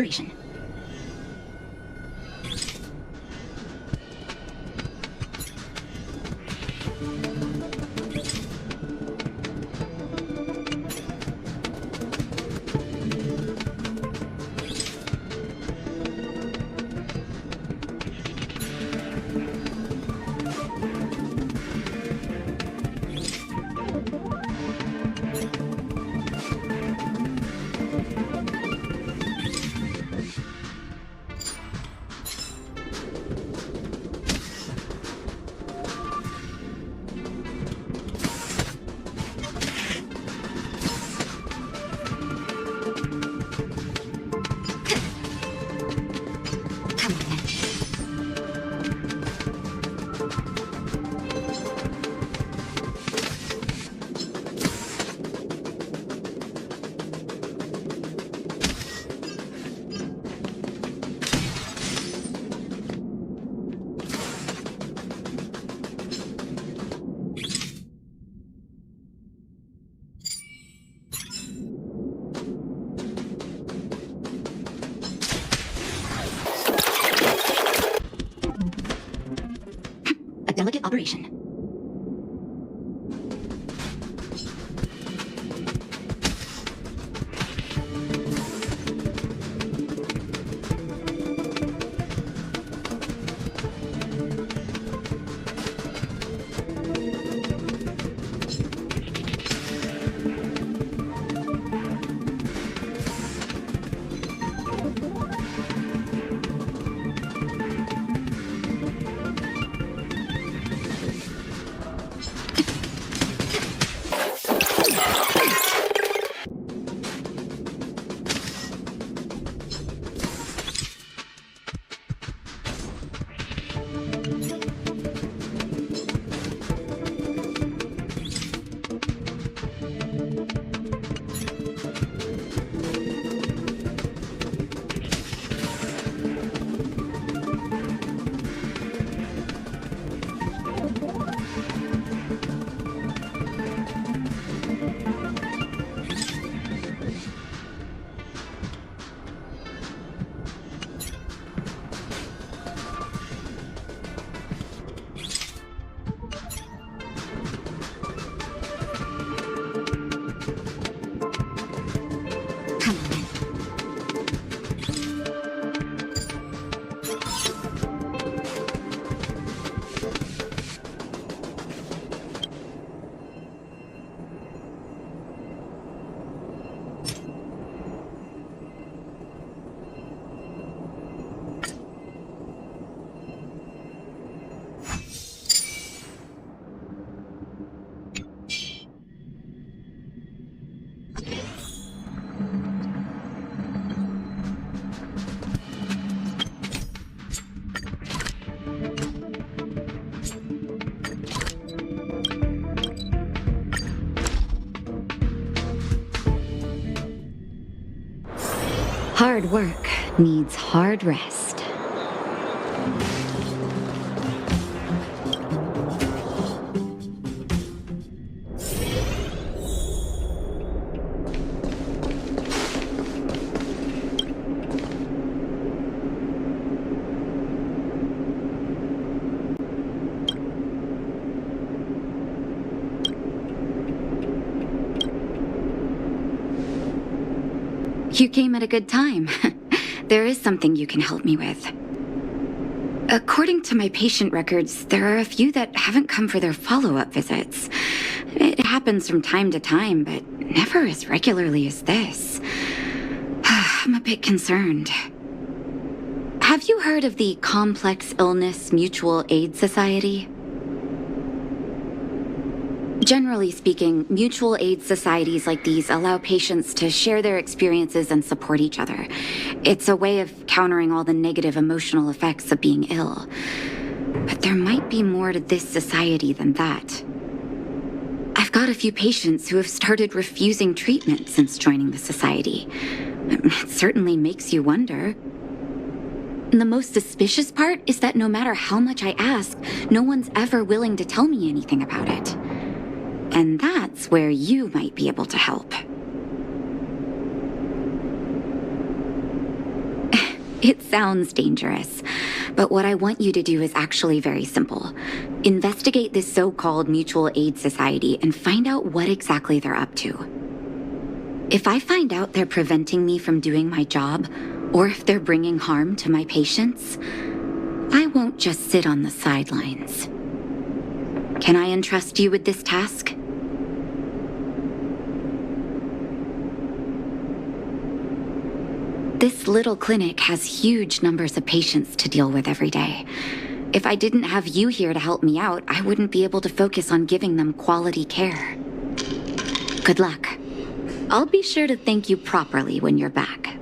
operation. A delicate operation. Hard work needs hard rest. You came at a good time. There is something you can help me with. According to my patient records, there are a few that haven't come for their follow-up visits. It happens from time to time, but never as regularly as this. I'm a bit concerned. Have you heard of the Complex Illness Mutual Aid Society? Generally speaking, mutual aid societies like these allow patients to share their experiences and support each other. It's a way of countering all the negative emotional effects of being ill. But there might be more to this society than that. I've got a few patients who have started refusing treatment since joining the society. It certainly makes you wonder. And the most suspicious part is that no matter how much I ask, no one's ever willing to tell me anything about it. And that's where you might be able to help. It sounds dangerous, but what I want you to do is actually very simple. Investigate this so-called mutual aid society and find out what exactly they're up to. If I find out they're preventing me from doing my job, or if they're bringing harm to my patients, I won't just sit on the sidelines. Can I entrust you with this task? This little clinic has huge numbers of patients to deal with every day. If I didn't have you here to help me out, I wouldn't be able to focus on giving them quality care. Good luck. I'll be sure to thank you properly when you're back.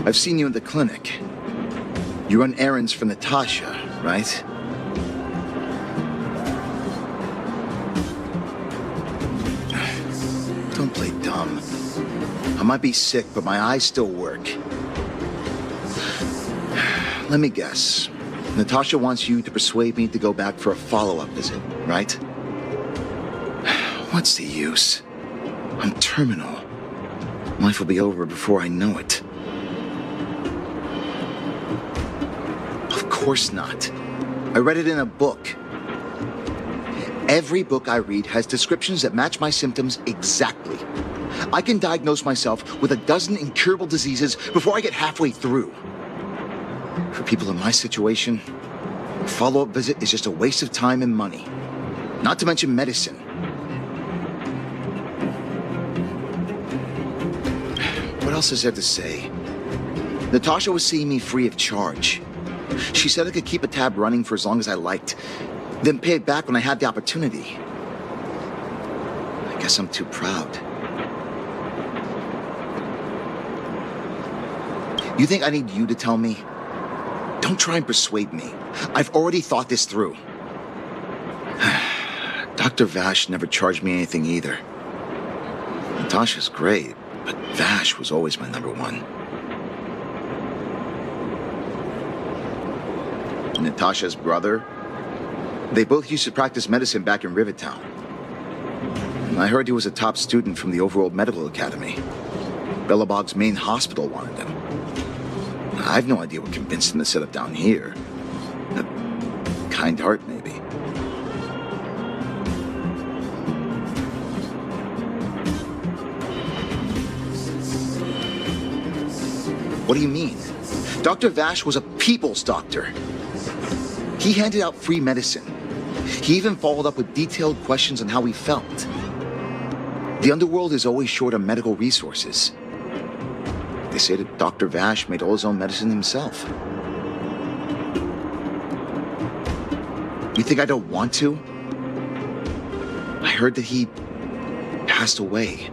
I've seen you in the clinic. You run errands for Natasha, right? Don't play dumb. I might be sick, but my eyes still work. Let me guess. Natasha wants you to persuade me to go back for a follow-up visit, right? What's the use? I'm terminal. Life will be over before I know it. Of course not. I read it in a book. Every book I read has descriptions that match my symptoms exactly. I can diagnose myself with a dozen incurable diseases before I get halfway through. For people in my situation, a follow-up visit is just a waste of time and money. Not to mention medicine. What else is there to say? Natasha was seeing me free of charge. She said I could keep a tab running for as long as I liked, then pay it back when I had the opportunity. I guess I'm too proud. You think I need you to tell me? Don't try and persuade me. I've already thought this through. Dr. Vash never charged me anything either. Natasha's great, but Vash was always my number one. Natasha's brother, they both used to practice medicine back in Rivertown. I heard he was a top student from the Overworld Medical Academy. Bellabog's main hospital wanted him. I've no idea what convinced him to set up down here. A kind heart, maybe. What do you mean? Dr. Vash was a people's doctor. He handed out free medicine. He even followed up with detailed questions on how he felt. The underworld is always short on medical resources. They say that Dr. Vash made all his own medicine himself. You think I don't want to? I heard that he passed away.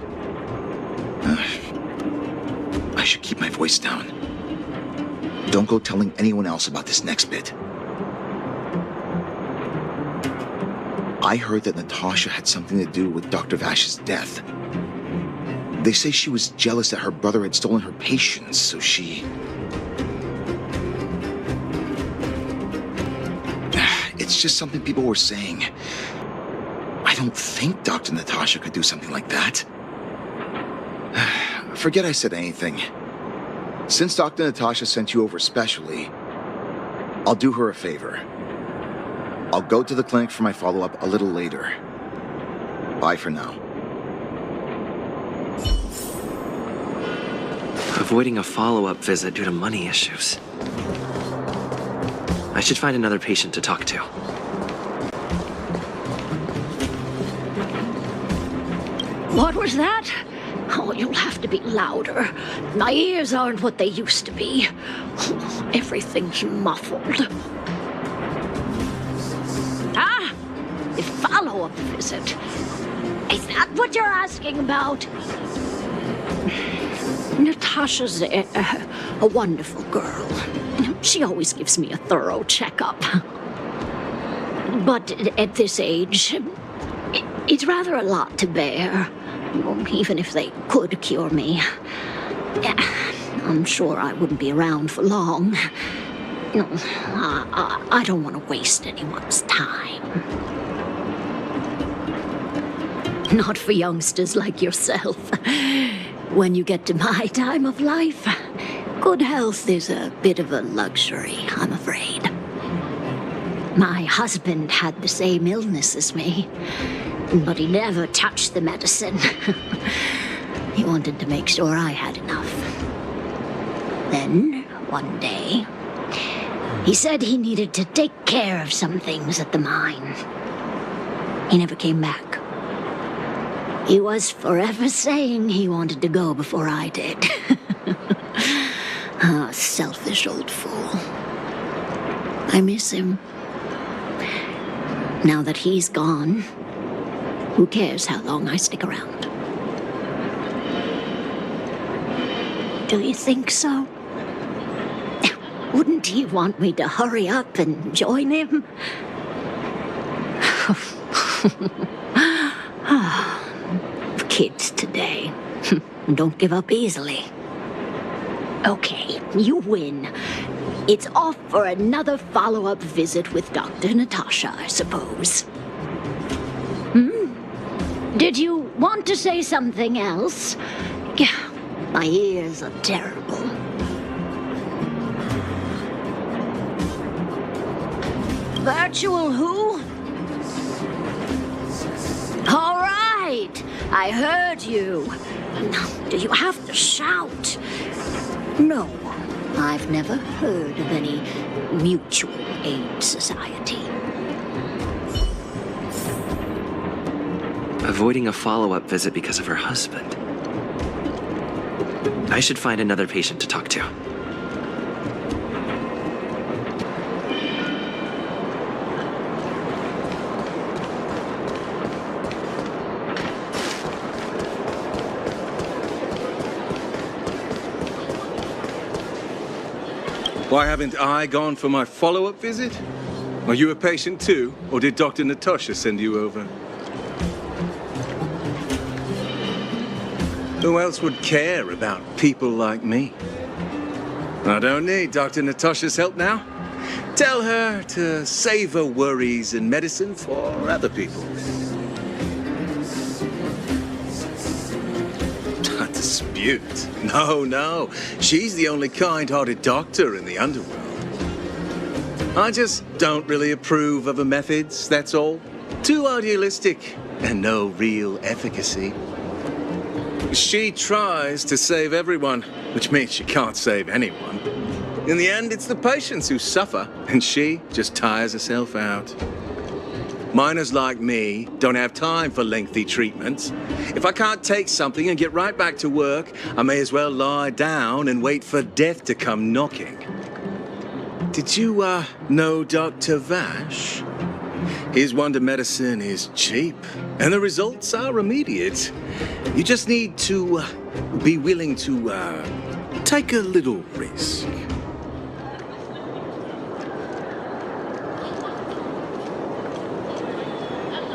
I should keep my voice down. Don't go telling anyone else about this next bit. I heard that Natasha had something to do with Dr. Vash's death. They say she was jealous that her brother had stolen her patients, so she... It's just something people were saying. I don't think Dr. Natasha could do something like that. Forget I said anything. Since Dr. Natasha sent you over specially, I'll do her a favor. I'll go to the clinic for my follow-up a little later. Bye for now. Avoiding a follow-up visit due to money issues. I should find another patient to talk to. What was that? Oh, you'll have to be louder. My ears aren't what they used to be. Everything's muffled. A follow-up visit. Is that what you're asking about? Natasha's a wonderful girl. She always gives me a thorough checkup. But at this age, it's rather a lot to bear. Even if they could cure me, I'm sure I wouldn't be around for long. No, I don't want to waste anyone's time. Not for youngsters like yourself. When you get to my time of life, good health is a bit of a luxury, I'm afraid. My husband had the same illness as me, but he never touched the medicine. He wanted to make sure I had enough. Then, one day, he said he needed to take care of some things at the mine. He never came back. He was forever saying he wanted to go before I did. Ah, selfish old fool. I miss him. Now that he's gone, who cares how long I stick around? Do you think so? Wouldn't he want me to hurry up and join him? Kids today don't give up easily. Okay, you win. It's off for another follow-up visit with Dr. Natasha, I suppose. Did you want to say something else? Yeah, my ears are terrible. Virtual who? All right, I heard you. Do you have to shout? No, I've never heard of any mutual aid society. Avoiding a follow-up visit because of her husband. I should find another patient to talk to. Why haven't I gone for my follow-up visit? Are you a patient too, or did Dr. Natasha send you over? Who else would care about people like me? I don't need Dr. Natasha's help now. Tell her to save her worries and medicine for other people. A dispute? No. She's the only kind-hearted doctor in the underworld. I just don't really approve of her methods, that's all. Too idealistic and no real efficacy. She tries to save everyone, which means she can't save anyone. In the end, it's the patients who suffer, and she just tires herself out. Miners like me don't have time for lengthy treatments. If I can't take something and get right back to work, I may as well lie down and wait for death to come knocking. Did you, know Dr. Vash? His wonder medicine is cheap, and the results are immediate. You just need to be willing to take a little risk.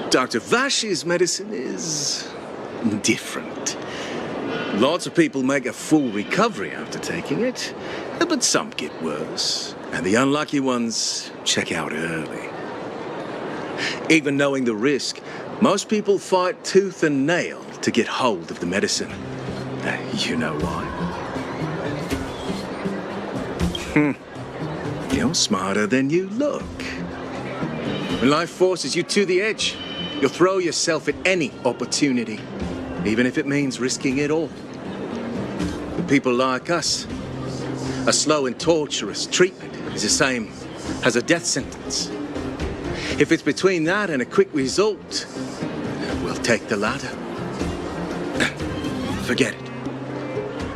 Dr. Vash's medicine is different. Lots of people make a full recovery after taking it, but some get worse, and the unlucky ones check out early. Even knowing the risk, most people fight tooth and nail to get hold of the medicine. You know why? You're smarter than you look. When life forces you to the edge, you'll throw yourself at any opportunity, even if it means risking it all. For people like us, a slow and torturous treatment is the same as a death sentence. If it's between that and a quick result, we'll take the latter. Forget it.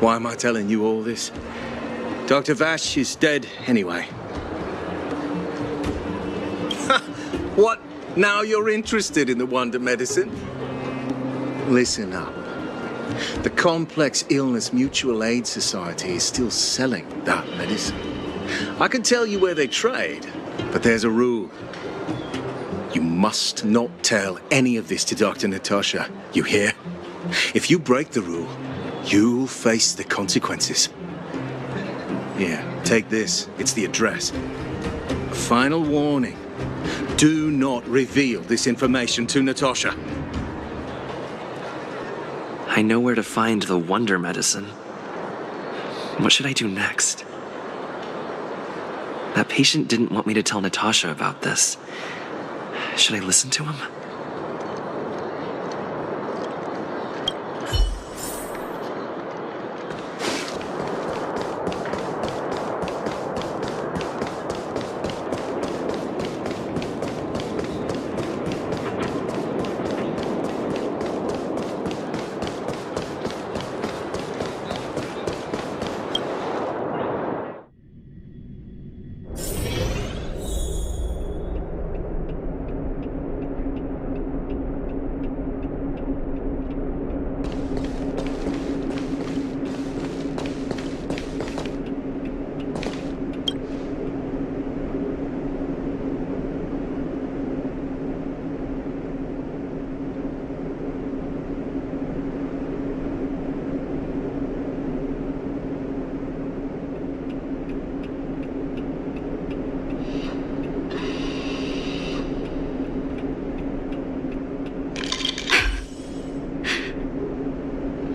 Why am I telling you all this? Dr. Vash is dead anyway. What? Now you're interested in the wonder medicine? Listen up. The Complex Illness Mutual Aid Society is still selling that medicine. I can tell you where they trade, but there's a rule. You must not tell any of this to Dr. Natasha. You hear? If you break the rule, you'll face the consequences. Here, take this. It's the address. A final warning. Do not reveal this information to Natasha. I know where to find the wonder medicine. What should I do next? That patient didn't want me to tell Natasha about this. Should I listen to him?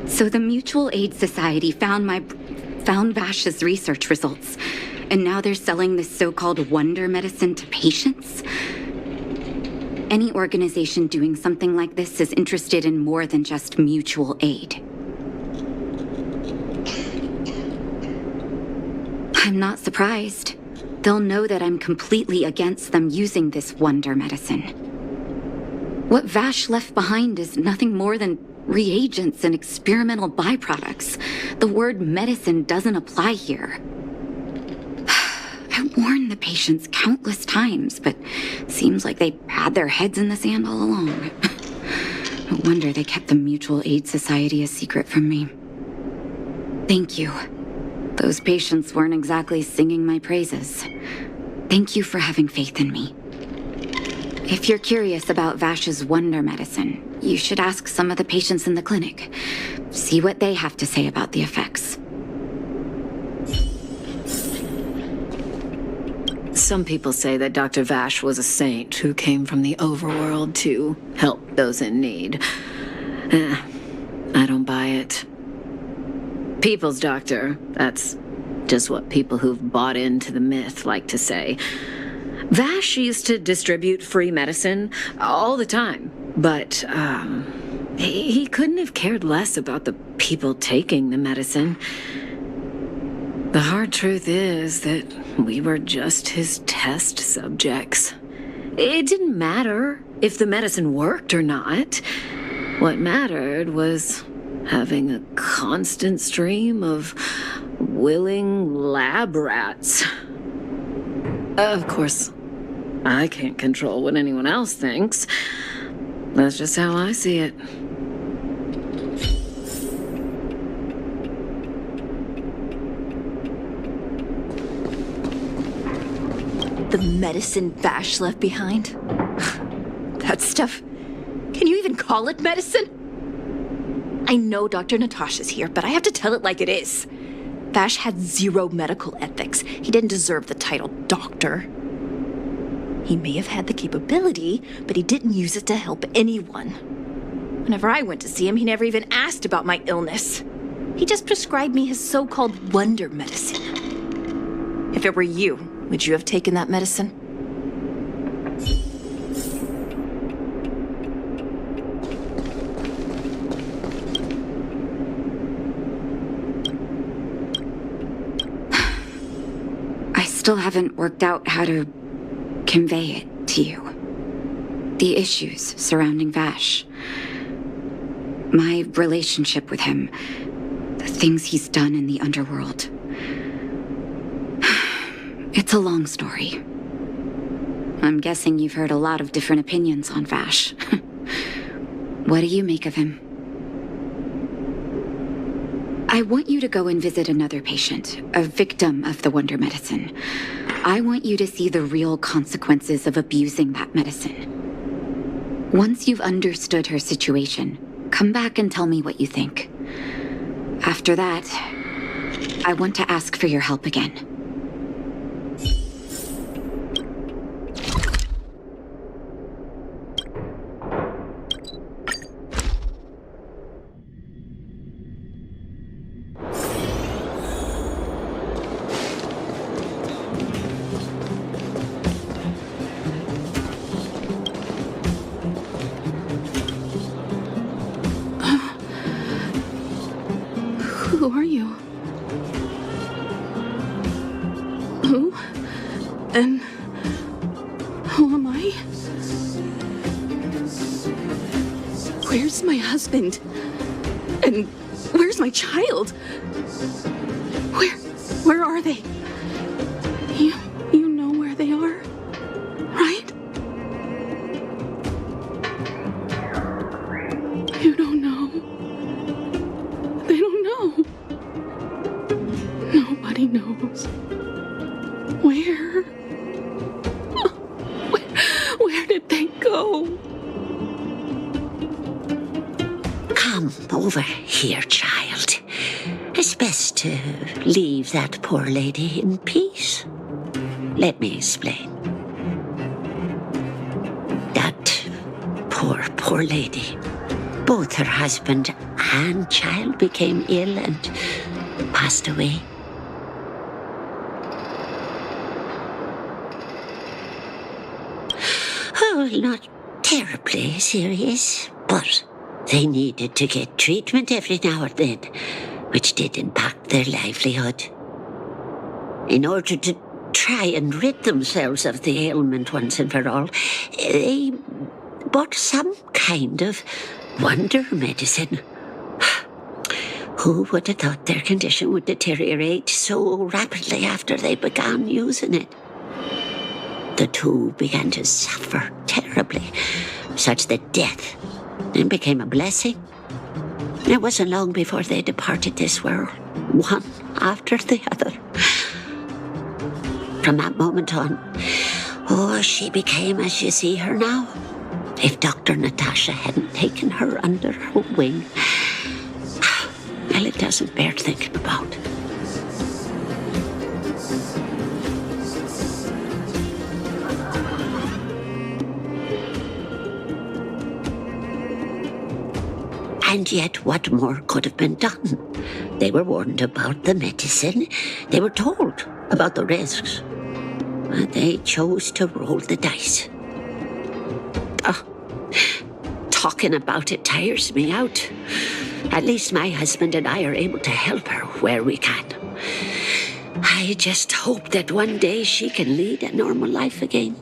So the Mutual Aid Society found Vash's research results, and now they're selling this so-called wonder medicine to patients? Any organization doing something like this is interested in more than just mutual aid. I'm not surprised. They'll know that I'm completely against them using this wonder medicine. What Vash left behind is nothing more than reagents and experimental byproducts. The word medicine doesn't apply here. I warned the patients countless times, but seems like they had their heads in the sand all along. No wonder they kept the Mutual Aid Society a secret from me. Thank you. Those patients weren't exactly singing my praises. Thank you for having faith in me. If you're curious about Vash's wonder medicine, you should ask some of the patients in the clinic. See what they have to say about the effects. Some people say that Dr. Vash was a saint who came from the overworld to help those in need. I don't buy it. People's doctor, that's just what people who've bought into the myth like to say. Vash used to distribute free medicine all the time, but he couldn't have cared less about the people taking the medicine. The hard truth is that we were just his test subjects. It didn't matter if the medicine worked or not. What mattered was having a constant stream of willing lab rats. Of course, I can't control what anyone else thinks. That's just how I see it. The medicine Vash left behind? That stuff... Can you even call it medicine? I know Dr. Natasha's here, but I have to tell it like it is. Vash had zero medical ethics. He didn't deserve the title doctor. He may have had the capability, but he didn't use it to help anyone. Whenever I went to see him, he never even asked about my illness. He just prescribed me his so-called wonder medicine. If it were you, would you have taken that medicine? I still haven't worked out how to convey it to you. The issues surrounding Vash. My relationship with him. The things he's done in the underworld. It's a long story. I'm guessing you've heard a lot of different opinions on Vash. What do you make of him? I want you to go and visit another patient, a victim of the wonder medicine. I want you to see the real consequences of abusing that medicine. Once you've understood her situation, come back and tell me what you think. After that, I want to ask for your help again. Who are you? Who? And who am I? Where's my husband? And where's my child? Where are they? You know where they are, right? You don't know. They don't know. Nobody knows. Where? Where did they go? Come over here, child. It's best to leave that poor lady in peace. Let me explain. That poor lady. Both her husband and child became ill and passed away. Oh, not terribly serious, but they needed to get treatment every now and then, which did impact their livelihood. In order to try and rid themselves of the ailment once and for all, they bought some kind of wonder medicine. Who would have thought their condition would deteriorate so rapidly after they began using it? The two began to suffer terribly, such that death then became a blessing. It wasn't long before they departed this world, one after the other. From that moment on, she became as you see her now. If Dr. Natasha hadn't taken her under her wing, well, it doesn't bear thinking about. And yet, what more could have been done? They were warned about the medicine. They were told about the risks. But they chose to roll the dice. Talking about it tires me out. At least my husband and I are able to help her where we can. I just hope that one day she can lead a normal life again.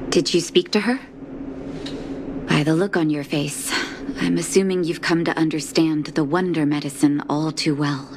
Did you speak to her? By the look on your face, I'm assuming you've come to understand the wonder medicine all too well.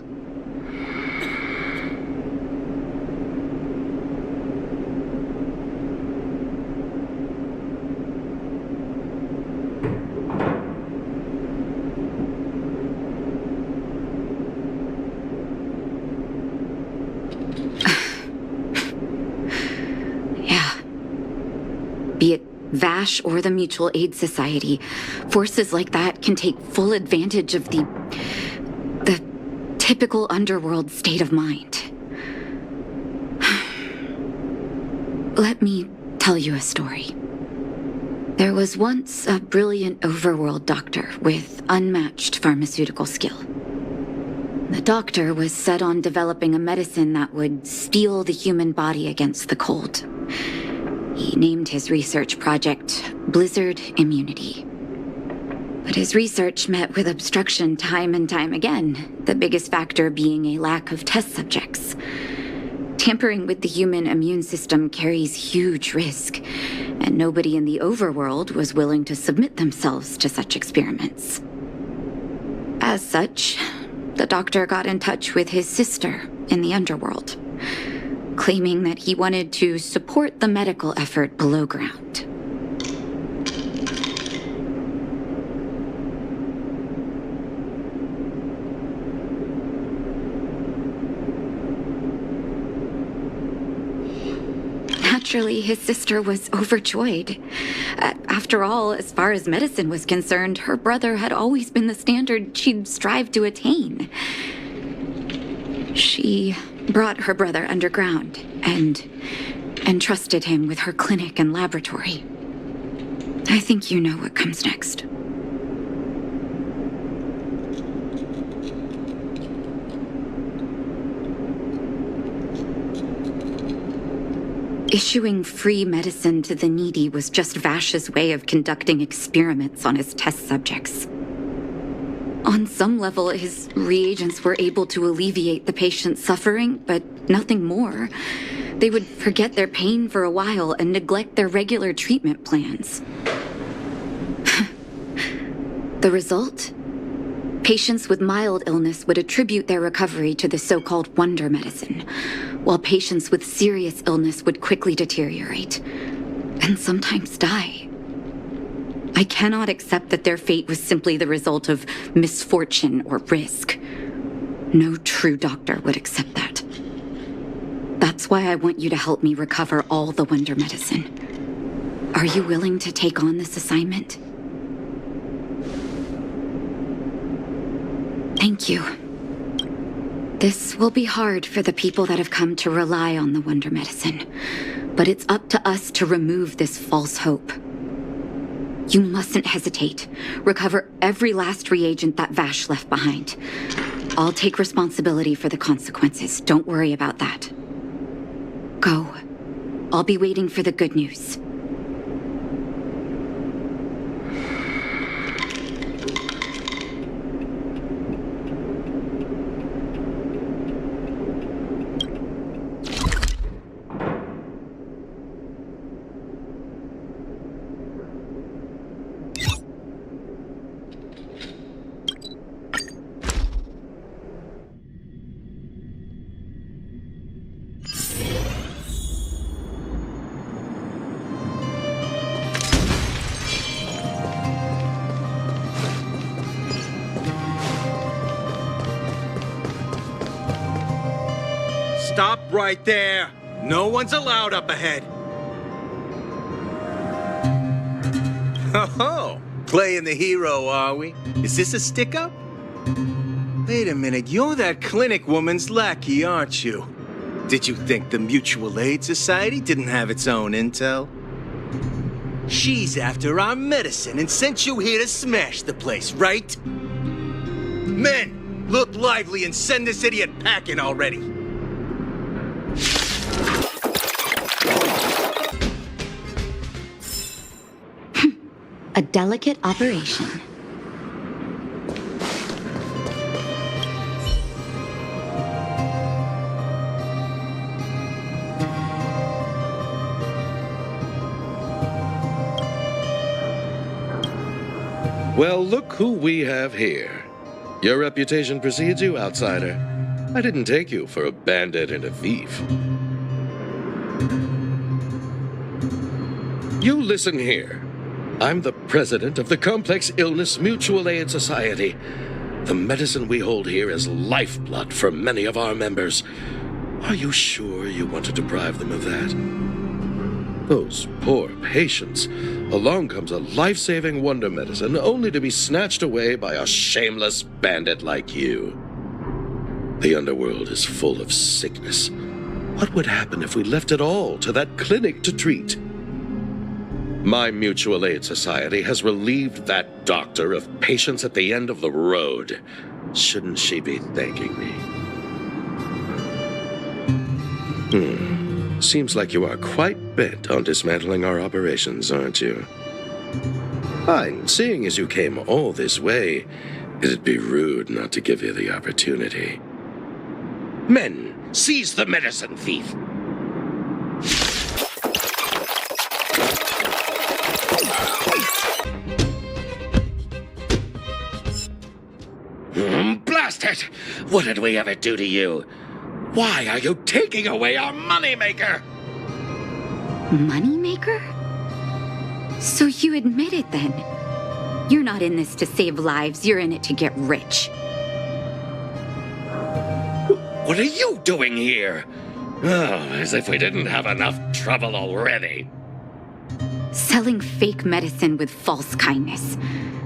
Be it Vash or the Mutual Aid Society, forces like that can take full advantage of the typical underworld state of mind. Let me tell you a story. There was once a brilliant overworld doctor with unmatched pharmaceutical skill. The doctor was set on developing a medicine that would steel the human body against the cold. He named his research project Blizzard Immunity. But his research met with obstruction time and time again, the biggest factor being a lack of test subjects. Tampering with the human immune system carries huge risk, and nobody in the overworld was willing to submit themselves to such experiments. As such, the doctor got in touch with his sister in the underworld, claiming that he wanted to support the medical effort below ground. Naturally, his sister was overjoyed. After all, as far as medicine was concerned, her brother had always been the standard she'd strive to attain. She brought her brother underground and entrusted him with her clinic and laboratory. I think you know what comes next. Issuing free medicine to the needy was just Vash's way of conducting experiments on his test subjects. On some level, his reagents were able to alleviate the patient's suffering, but nothing more. They would forget their pain for a while and neglect their regular treatment plans. The result? Patients with mild illness would attribute their recovery to the so-called wonder medicine, while patients with serious illness would quickly deteriorate, and sometimes die. I cannot accept that their fate was simply the result of misfortune or risk. No true doctor would accept that. That's why I want you to help me recover all the wonder medicine. Are you willing to take on this assignment? Thank you. This will be hard for the people that have come to rely on the wonder medicine, but it's up to us to remove this false hope. You mustn't hesitate. Recover every last reagent that Vash left behind. I'll take responsibility for the consequences. Don't worry about that. Go. I'll be waiting for the good news. Stop right there! No one's allowed up ahead! Oh, playing the hero, are we? Is this a stick-up? Wait a minute, you're that clinic woman's lackey, aren't you? Did you think the Mutual Aid Society didn't have its own intel? She's after our medicine and sent you here to smash the place, right? Men, look lively and send this idiot packing already! A delicate operation. Well, look who we have here. Your reputation precedes you, outsider. I didn't take you for a bandit and a thief. You listen here. I'm the president of the Complex Illness Mutual Aid Society. The medicine we hold here is lifeblood for many of our members. Are you sure you want to deprive them of that? Those poor patients. Along comes a life-saving wonder medicine only to be snatched away by a shameless bandit like you. The underworld is full of sickness. What would happen if we left it all to that clinic to treat? My Mutual Aid Society has relieved that doctor of patients at the end of the road. Shouldn't she be thanking me? Seems like you are quite bent on dismantling our operations, aren't you? Fine. Seeing as you came all this way, it'd be rude not to give you the opportunity. Men, seize the medicine thief! Blast it! What did we ever do to you? Why are you taking away our moneymaker? Moneymaker? So you admit it then? You're not in this to save lives, you're in it to get rich. What are you doing here? Oh, as if we didn't have enough trouble already. Selling fake medicine with false kindness.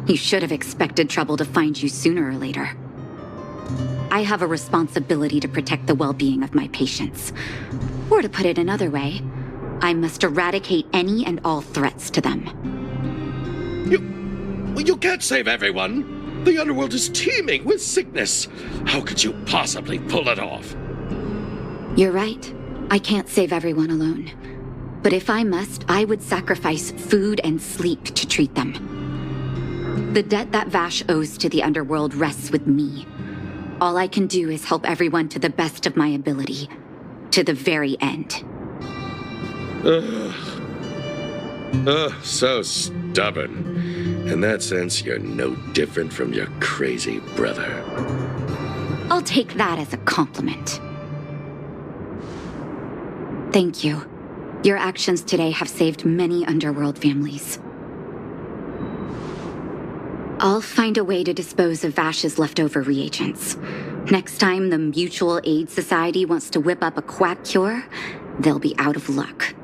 You should have expected trouble to find you sooner or later. I have a responsibility to protect the well-being of my patients. Or to put it another way, I must eradicate any and all threats to them. You can't save everyone. The underworld is teeming with sickness. How could you possibly pull it off? You're right. I can't save everyone alone. But if I must, I would sacrifice food and sleep to treat them. The debt that Vash owes to the underworld rests with me. All I can do is help everyone to the best of my ability. To the very end. So stubborn. In that sense, you're no different from your crazy brother. I'll take that as a compliment. Thank you. Your actions today have saved many underworld families. I'll find a way to dispose of Vash's leftover reagents. Next time the Mutual Aid Society wants to whip up a quack cure, they'll be out of luck.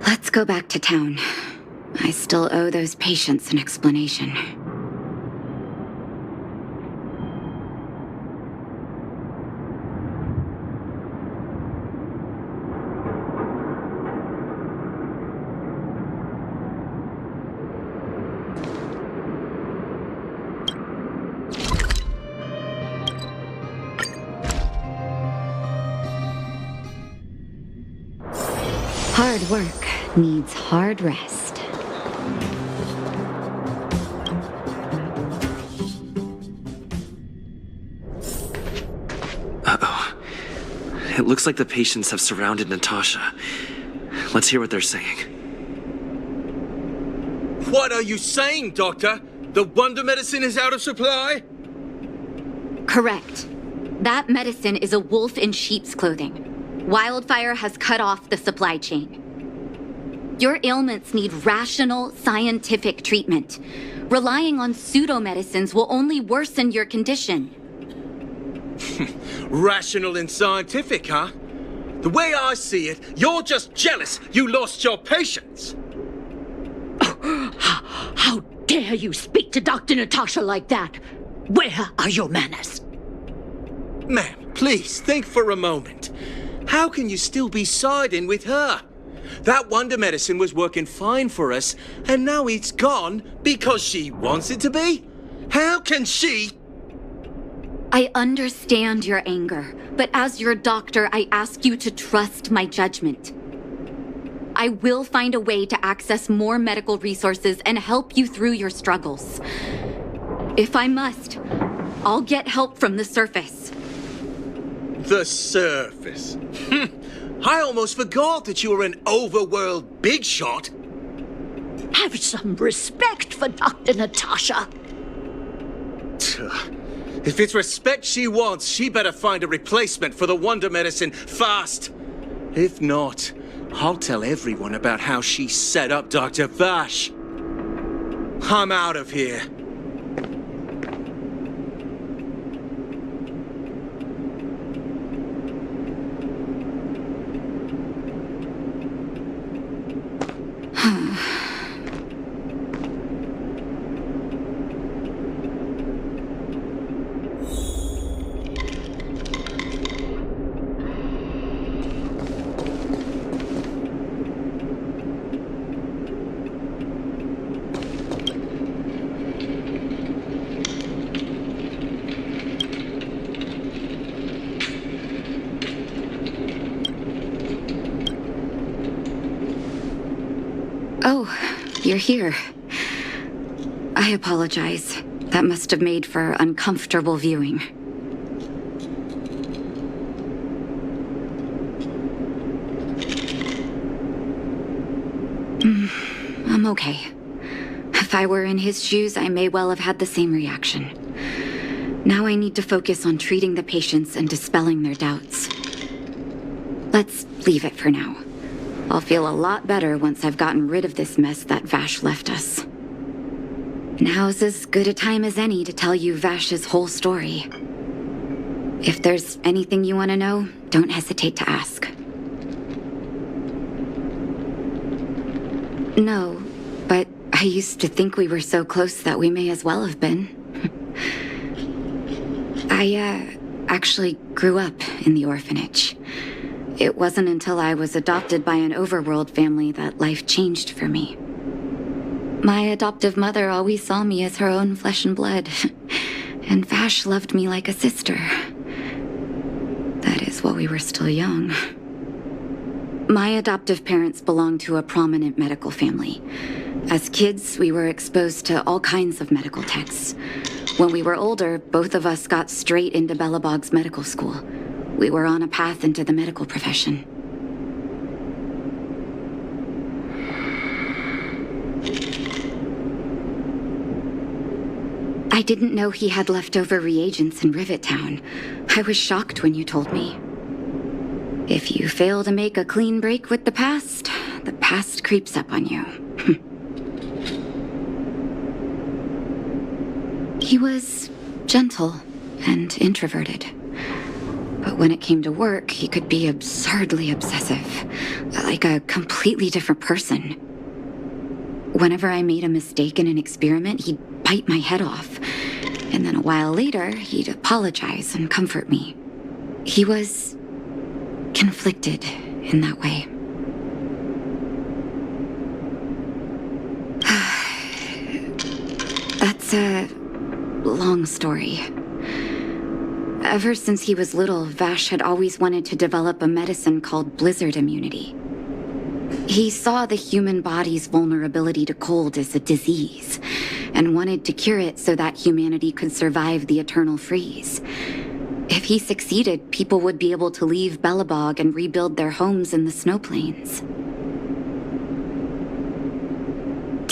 Let's go back to town. I still owe those patients an explanation. Hard work needs hard rest. Uh-oh. It looks like the patients have surrounded Natasha. Let's hear what they're saying. What are you saying, Doctor? The wonder medicine is out of supply? Correct. That medicine is a wolf in sheep's clothing. Wildfire has cut off the supply chain. Your ailments need rational, scientific treatment. Relying on pseudo-medicines will only worsen your condition. Rational and scientific, huh? The way I see it, you're just jealous you lost your patients. How dare you speak to Dr. Natasha like that? Where are your manners? Ma'am, please think for a moment. How can you still be siding with her? That wonder medicine was working fine for us, and now it's gone because she wants it to be? How can she? I understand your anger, but as your doctor, I ask you to trust my judgment. I will find a way to access more medical resources and help you through your struggles. If I must, I'll get help from the surface. The surface. I almost forgot that you were an overworld big shot. Have some respect for Dr. Natasha. If it's respect she wants, she better find a replacement for the wonder medicine fast. If not, I'll tell everyone about how she set up Dr. Vash. I'm out of here. Oh, you're here. I apologize. That must have made for uncomfortable viewing. I'm okay. If I were in his shoes, I may well have had the same reaction. Now I need to focus on treating the patients and dispelling their doubts. Let's leave it for now. I'll feel a lot better once I've gotten rid of this mess that Vash left us. Now's as good a time as any to tell you Vash's whole story. If there's anything you want to know, don't hesitate to ask. No, but I used to think we were so close that we may as well have been. I actually grew up in the orphanage. It wasn't until I was adopted by an overworld family that life changed for me. My adoptive mother always saw me as her own flesh and blood, and Vash loved me like a sister. That is while we were still young. My adoptive parents belonged to a prominent medical family. As kids, we were exposed to all kinds of medical texts. When we were older, both of us got straight into Belobog's medical school. We were on a path into the medical profession. I didn't know he had leftover reagents in Rivet Town. I was shocked when you told me. If you fail to make a clean break with the past creeps up on you. He was gentle and introverted. But when it came to work, he could be absurdly obsessive, like a completely different person. Whenever I made a mistake in an experiment, he'd bite my head off. And then a while later, he'd apologize and comfort me. He was conflicted in that way. That's a long story. Ever since he was little, Vash had always wanted to develop a medicine called blizzard immunity. He saw the human body's vulnerability to cold as a disease, and wanted to cure it so that humanity could survive the eternal freeze. If he succeeded, people would be able to leave Belobog and rebuild their homes in the snow plains.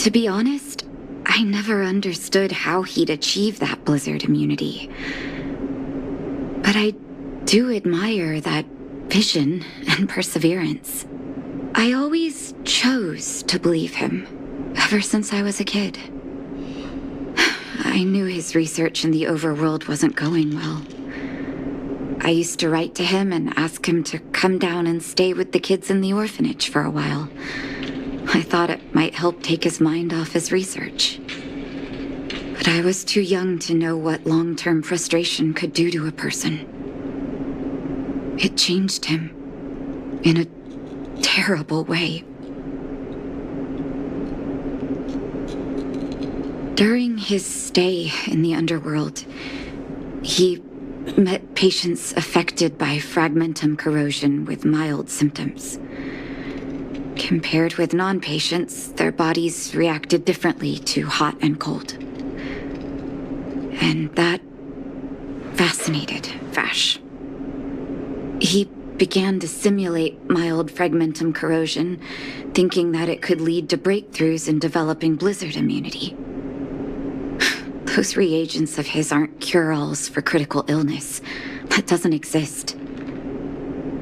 To be honest, I never understood how he'd achieve that blizzard immunity. But I do admire that vision and perseverance. I always chose to believe him, ever since I was a kid. I knew his research in the overworld wasn't going well. I used to write to him and ask him to come down and stay with the kids in the orphanage for a while. I thought it might help take his mind off his research. But I was too young to know what long-term frustration could do to a person. It changed him in a terrible way. During his stay in the underworld, he met patients affected by fragmentum corrosion with mild symptoms. Compared with non-patients, their bodies reacted differently to hot and cold. And that fascinated Vash. He began to simulate mild fragmentum corrosion, thinking that it could lead to breakthroughs in developing blizzard immunity. Those reagents of his aren't cure-alls for critical illness. That doesn't exist.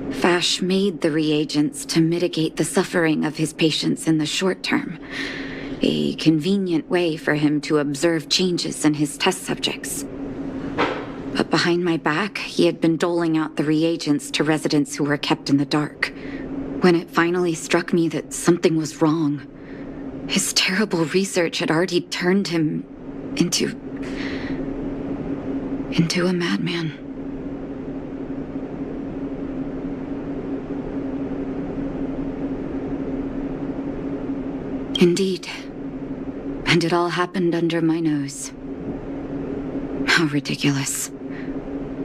Vash made the reagents to mitigate the suffering of his patients in the short term. A convenient way for him to observe changes in his test subjects. But behind my back, he had been doling out the reagents to residents who were kept in the dark. When it finally struck me that something was wrong, his terrible research had already turned him into a madman. Indeed. And it all happened under my nose. How ridiculous.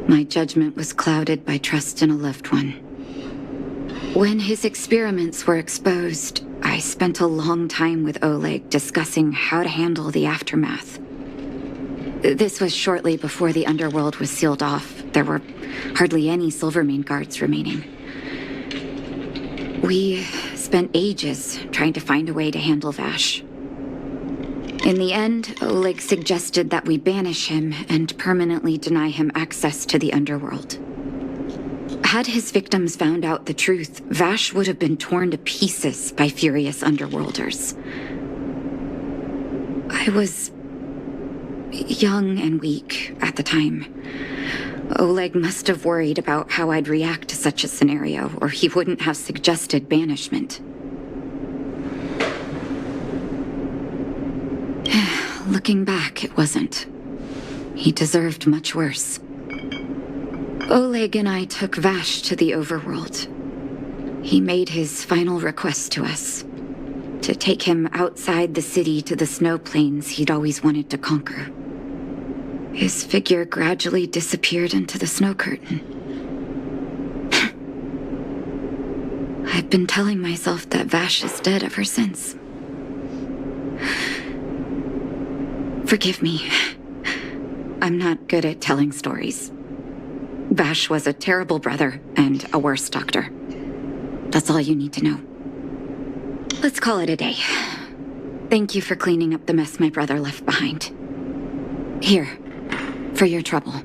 My judgment was clouded by trust in a loved one. When his experiments were exposed, I spent a long time with Oleg discussing how to handle the aftermath. This was shortly before the underworld was sealed off. There were hardly any Silvermane guards remaining. We spent ages trying to find a way to handle Vash. In the end, Oleg suggested that we banish him and permanently deny him access to the underworld. Had his victims found out the truth, Vash would have been torn to pieces by furious underworlders. I was young and weak at the time. Oleg must have worried about how I'd react to such a scenario, or he wouldn't have suggested banishment. Looking back, it wasn't. He deserved much worse. Oleg and I took Vash to the overworld. He made his final request to us, to take him outside the city to the snow plains he'd always wanted to conquer. His figure gradually disappeared into the snow curtain. I've been telling myself that Vash is dead ever since. Forgive me. I'm not good at telling stories. Vash was a terrible brother and a worse doctor. That's all you need to know. Let's call it a day. Thank you for cleaning up the mess my brother left behind. Here, for your trouble.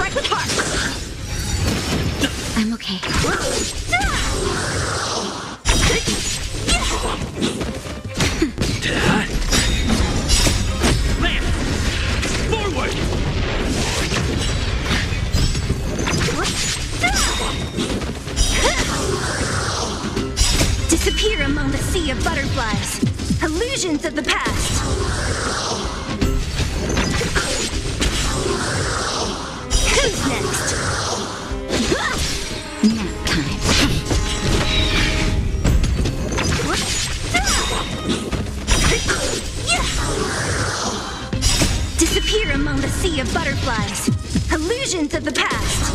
Strike with heart! I'm okay. Man! Forward! Disappear among the sea of butterflies. Illusions of the past. Who's next? Nap time. Disappear among the sea of butterflies. Illusions of the past.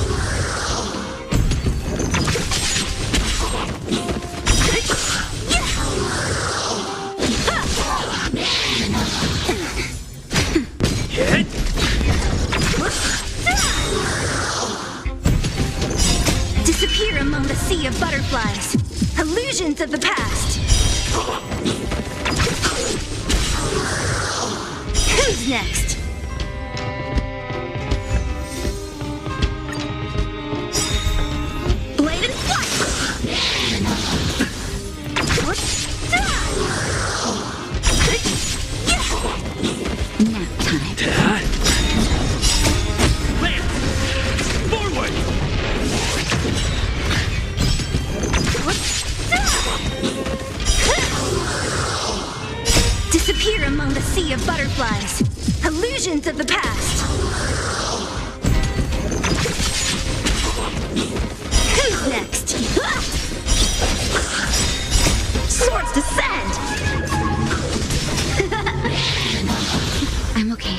Hit! Disappear among the sea of butterflies. Illusions of the past. Who's next? Blade and flight! Nap time. Man! Forward! Disappear among the sea of butterflies. Illusions of the past. Who's next? Swords descend! I'm okay.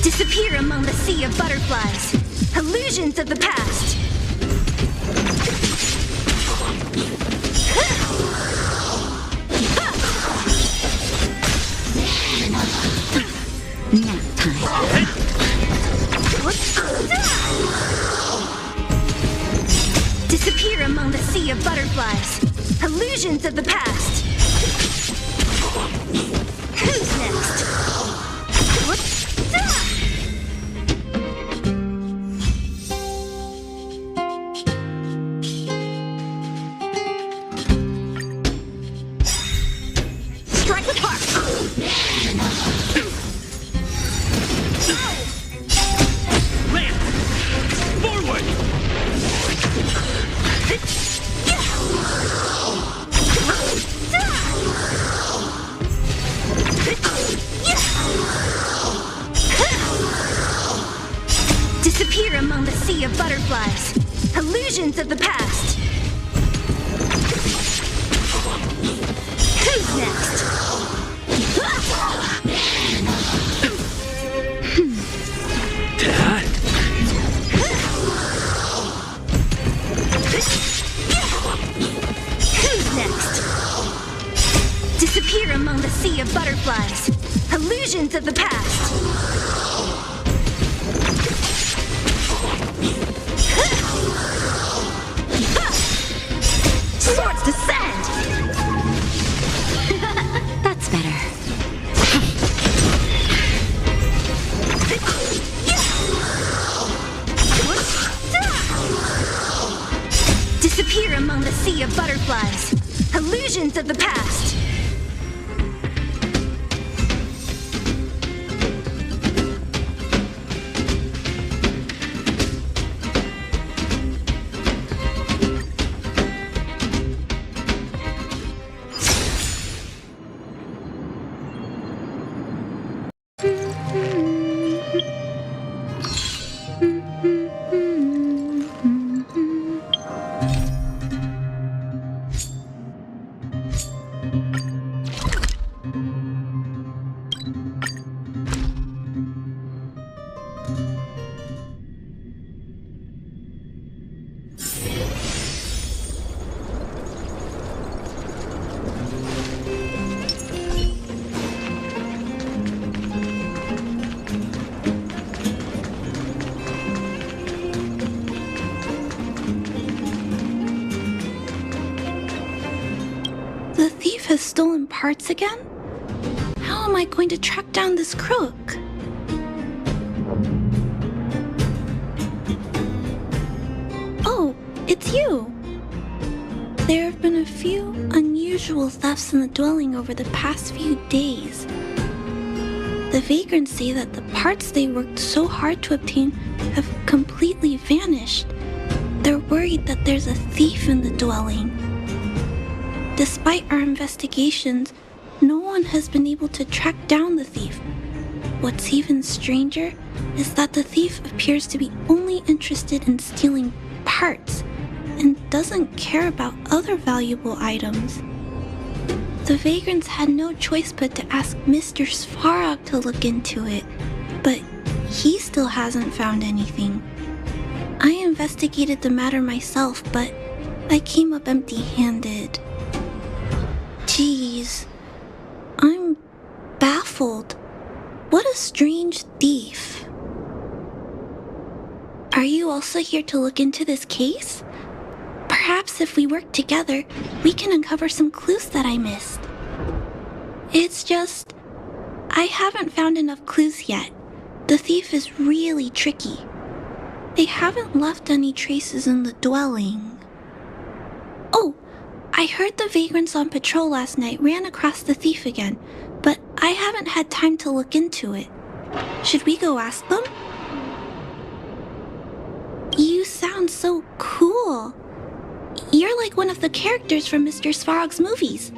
Disappear among the sea of butterflies. Illusions of the past. Nap time. Disappear among the sea of butterflies. Illusions of the past. Who's next? Strike with heart! Man! Forward! Disappear among the sea of butterflies. Illusions of the past. Who's next? Who's next? Disappear among the sea of butterflies. Illusions of the past. Swords descend! That's better. Disappear among the sea of butterflies. Illusions of the past. has stolen parts again? How am I going to track down this crook? Oh, it's you! There have been a few unusual thefts in the dwelling over the past few days. The vagrants say that the parts they worked so hard to obtain have completely vanished. They're worried that there's a thief in the dwelling. Despite our investigations, no one has been able to track down the thief. What's even stranger is that the thief appears to be only interested in stealing parts and doesn't care about other valuable items. The vagrants had no choice but to ask Mr. Svarog to look into it, but he still hasn't found anything. I investigated the matter myself, but I came up empty-handed. Jeez, I'm baffled. What a strange thief. Are you also here to look into this case? Perhaps if we work together, we can uncover some clues that I missed. It's just, I haven't found enough clues yet. The thief is really tricky. They haven't left any traces in the dwelling. Oh, I heard the vagrants on patrol last night ran across the thief again, but I haven't had time to look into it. Should we go ask them? You sound so cool. You're like one of the characters from Mr. Svarog's movies.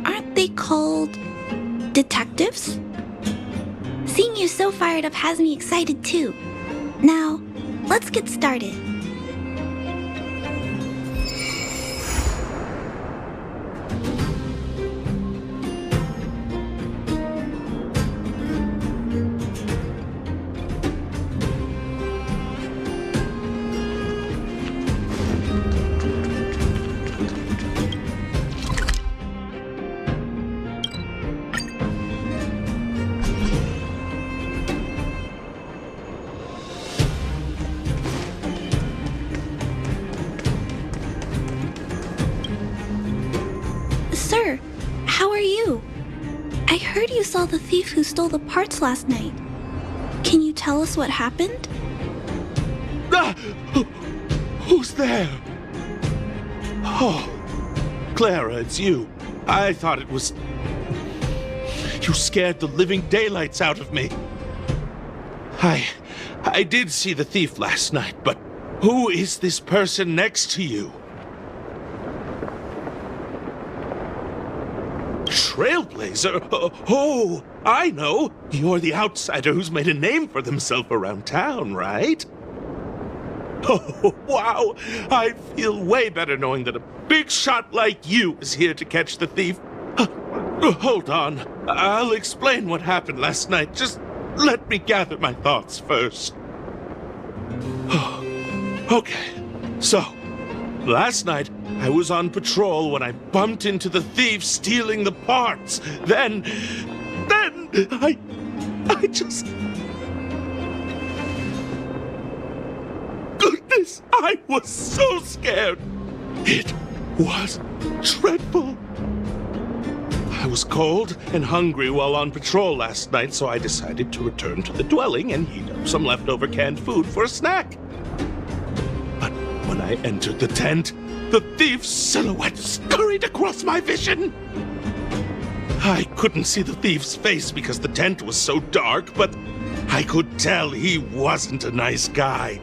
Aren't they called detectives? Seeing you so fired up has me excited too. Now, let's get started. Sir, how are you? I heard you saw the thief who stole the parts last night. Can you tell us what happened? Ah! Who's there? Oh, Clara, it's you. I thought it was... You scared the living daylights out of me. I did see the thief last night, but who is this person next to you? Trailblazer? Oh, I know. You're the outsider who's made a name for themselves around town, right? Oh, wow. I feel way better knowing that a big shot like you is here to catch the thief. Hold on. I'll explain what happened last night. Just let me gather my thoughts first. Okay. So, last night, I was on patrol when I bumped into the thief stealing the parts. Then I just... Goodness, I was so scared. It was dreadful. I was cold and hungry while on patrol last night, so I decided to return to the dwelling and heat up some leftover canned food for a snack. But when I entered the tent, the thief's silhouette scurried across my vision. I couldn't see the thief's face because the tent was so dark, but I could tell he wasn't a nice guy.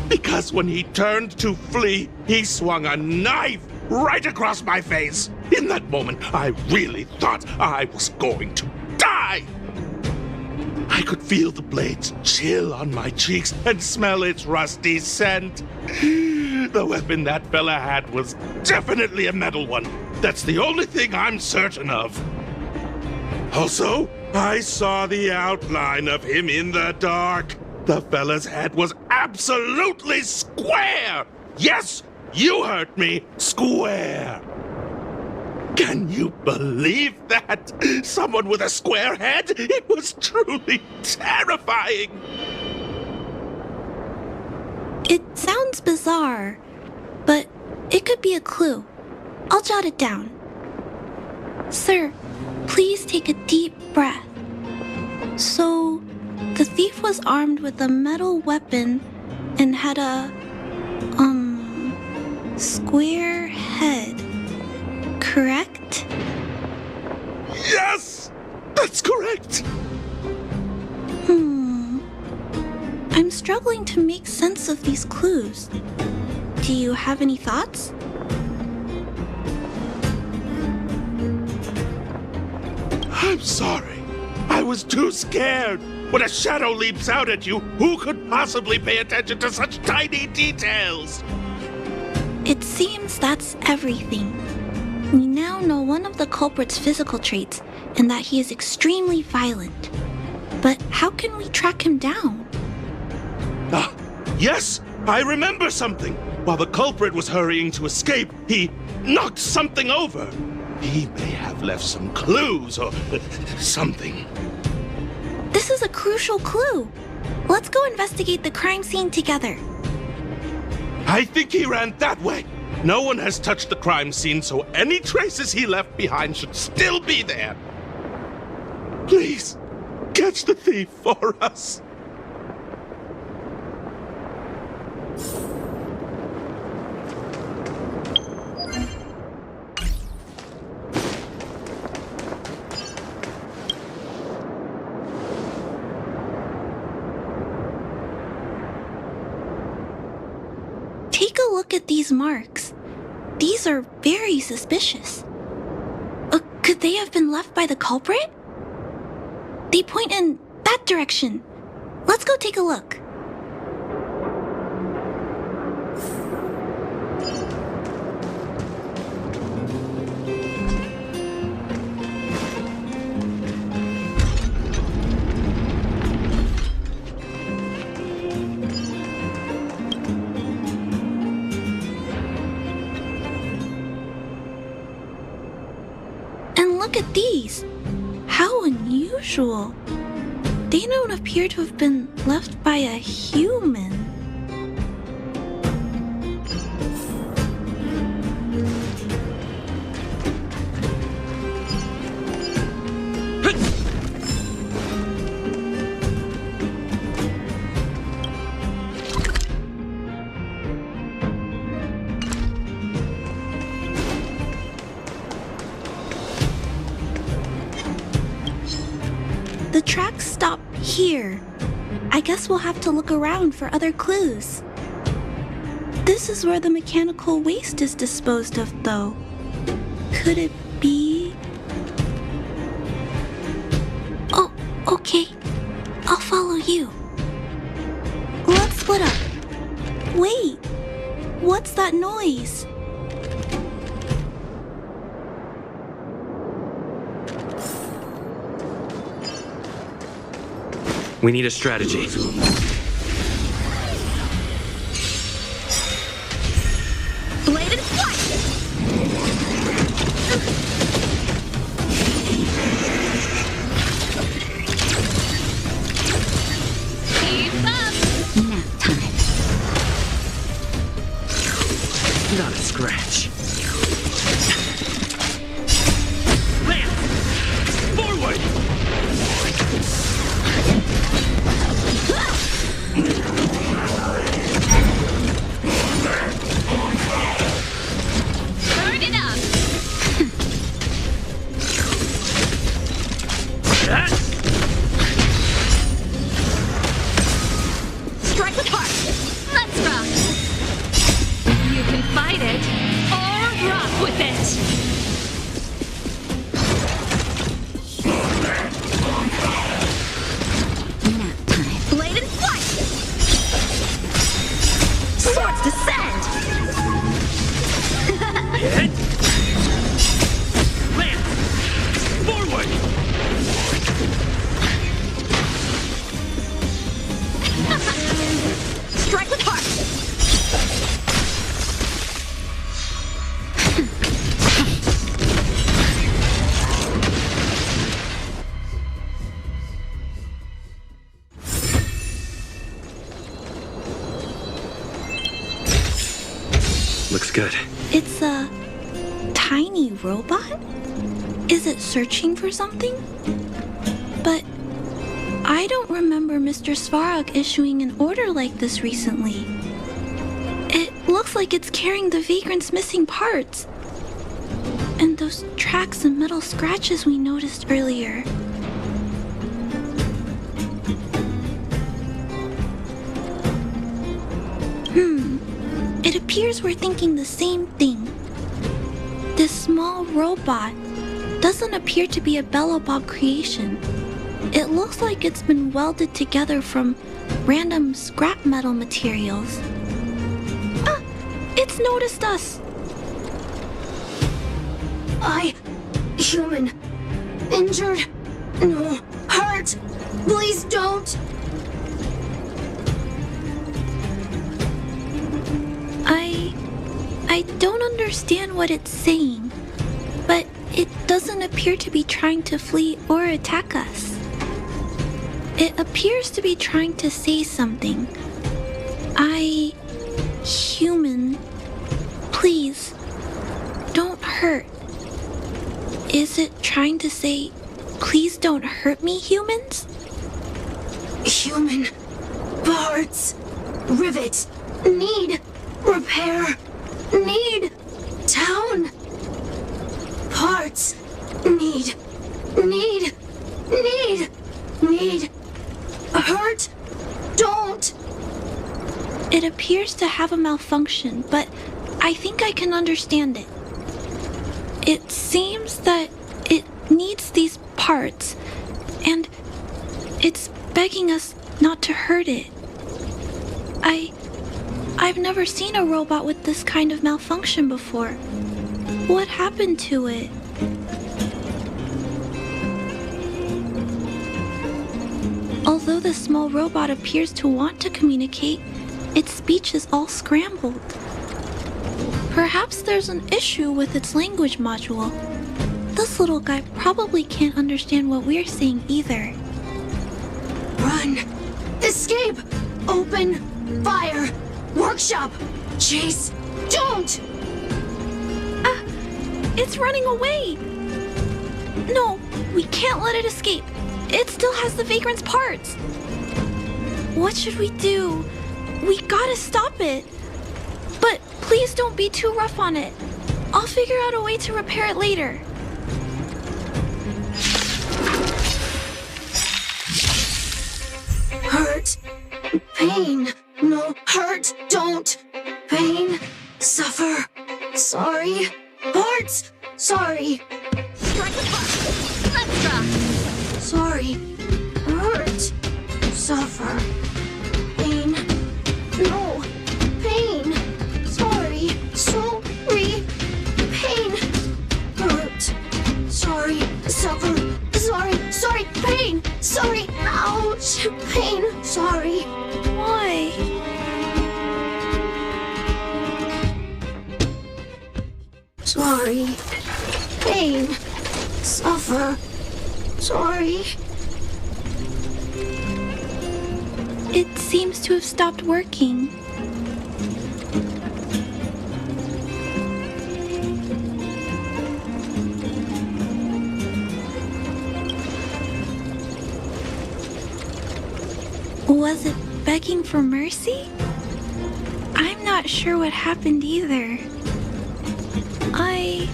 Because when he turned to flee, he swung a knife right across my face. In that moment, I really thought I was going to die. I could feel the blades chill on my cheeks and smell its rusty scent. The weapon that fella had was definitely a metal one. That's the only thing I'm certain of. Also, I saw the outline of him in the dark. The fella's head was absolutely square! Yes, you heard me, square! Can you believe that? Someone with a square head? It was truly terrifying! It sounds bizarre, but it could be a clue. I'll jot it down. Sir, please take a deep breath. So, the thief was armed with a metal weapon and had a, square head, correct? Yes! That's correct! I'm struggling to make sense of these clues. Do you have any thoughts? I'm sorry. I was too scared. When a shadow leaps out at you, who could possibly pay attention to such tiny details? It seems that's everything. We now know one of the culprit's physical traits, and that he is extremely violent. But how can we track him down? Ah, yes, I remember something. While the culprit was hurrying to escape, he knocked something over. He may have left some clues or something. This is a crucial clue. Let's go investigate the crime scene together. I think he ran that way. No one has touched the crime scene, so any traces he left behind should still be there. Please, catch the thief for us. Take a look at these marks. These are very suspicious. Could they have been left by the culprit? They point in that direction. Let's go take a look. Look at these. How unusual. They don't appear to have been left by a human. The tracks stop here. I guess we'll have to look around for other clues. This is where the mechanical waste is disposed of, though. Could it be... Oh, okay. I'll follow you. Let's split up. Wait, what's that noise? We need a strategy. Blade and flight! Keep up! Nap time. Not a scratch. Lance! Forward! Burn it up! Strike with heart! Let's rock! You can fight it, or rock with it! Nap time. Blade and flight! Swords descend! Hit! Lance! Forward! Strike with heart! Looks good. It's a tiny robot? Is it searching for something? But I don't remember Mr. Svarog issuing an order like this recently. It looks like it's carrying the vagrant's missing parts. And those tracks and metal scratches we noticed earlier. It appears we're thinking the same thing. This small robot doesn't appear to be a Bellobob creation. It looks like it's been welded together from random scrap metal materials. Ah! It's noticed us! Human. Injured. No. Hurt. Please don't. I don't understand what it's saying, but it doesn't appear to be trying to flee or attack us. It appears to be trying to say something. Human, please, don't hurt. Is it trying to say, please don't hurt me, humans? Human. Parts. Rivet. Need. Repair. Need. Town. Parts. Need. Hurt. Don't. It appears to have a malfunction, but I think I can understand it. It seems that it needs these parts, and it's begging us not to hurt it. I've never seen a robot with this kind of malfunction before. What happened to it? Although the small robot appears to want to communicate, its speech is all scrambled. Perhaps there's an issue with its language module. This little guy probably can't understand what we're saying either. Run. Escape. Open. Fire. Workshop. Chase. Don't. It's running away. No, we can't let it escape. It still has the vagrant's parts. What should we do? We gotta stop it. But please don't be too rough on it. I'll figure out a way to repair it later. Hurt. Pain. No. Hurt. Don't. Pain. Suffer. Sorry. Parts. Sorry. Sorry. Hurt. Suffer. Pain. No. Pain. Sorry. Sorry. Pain. Hurt. Sorry. Suffer. Sorry. Sorry. Pain. Sorry. Ouch. Pain. Sorry. Why? Sorry. Pain. Suffer. Sorry. It seems to have stopped working. Was it begging for mercy? I'm not sure what happened either. I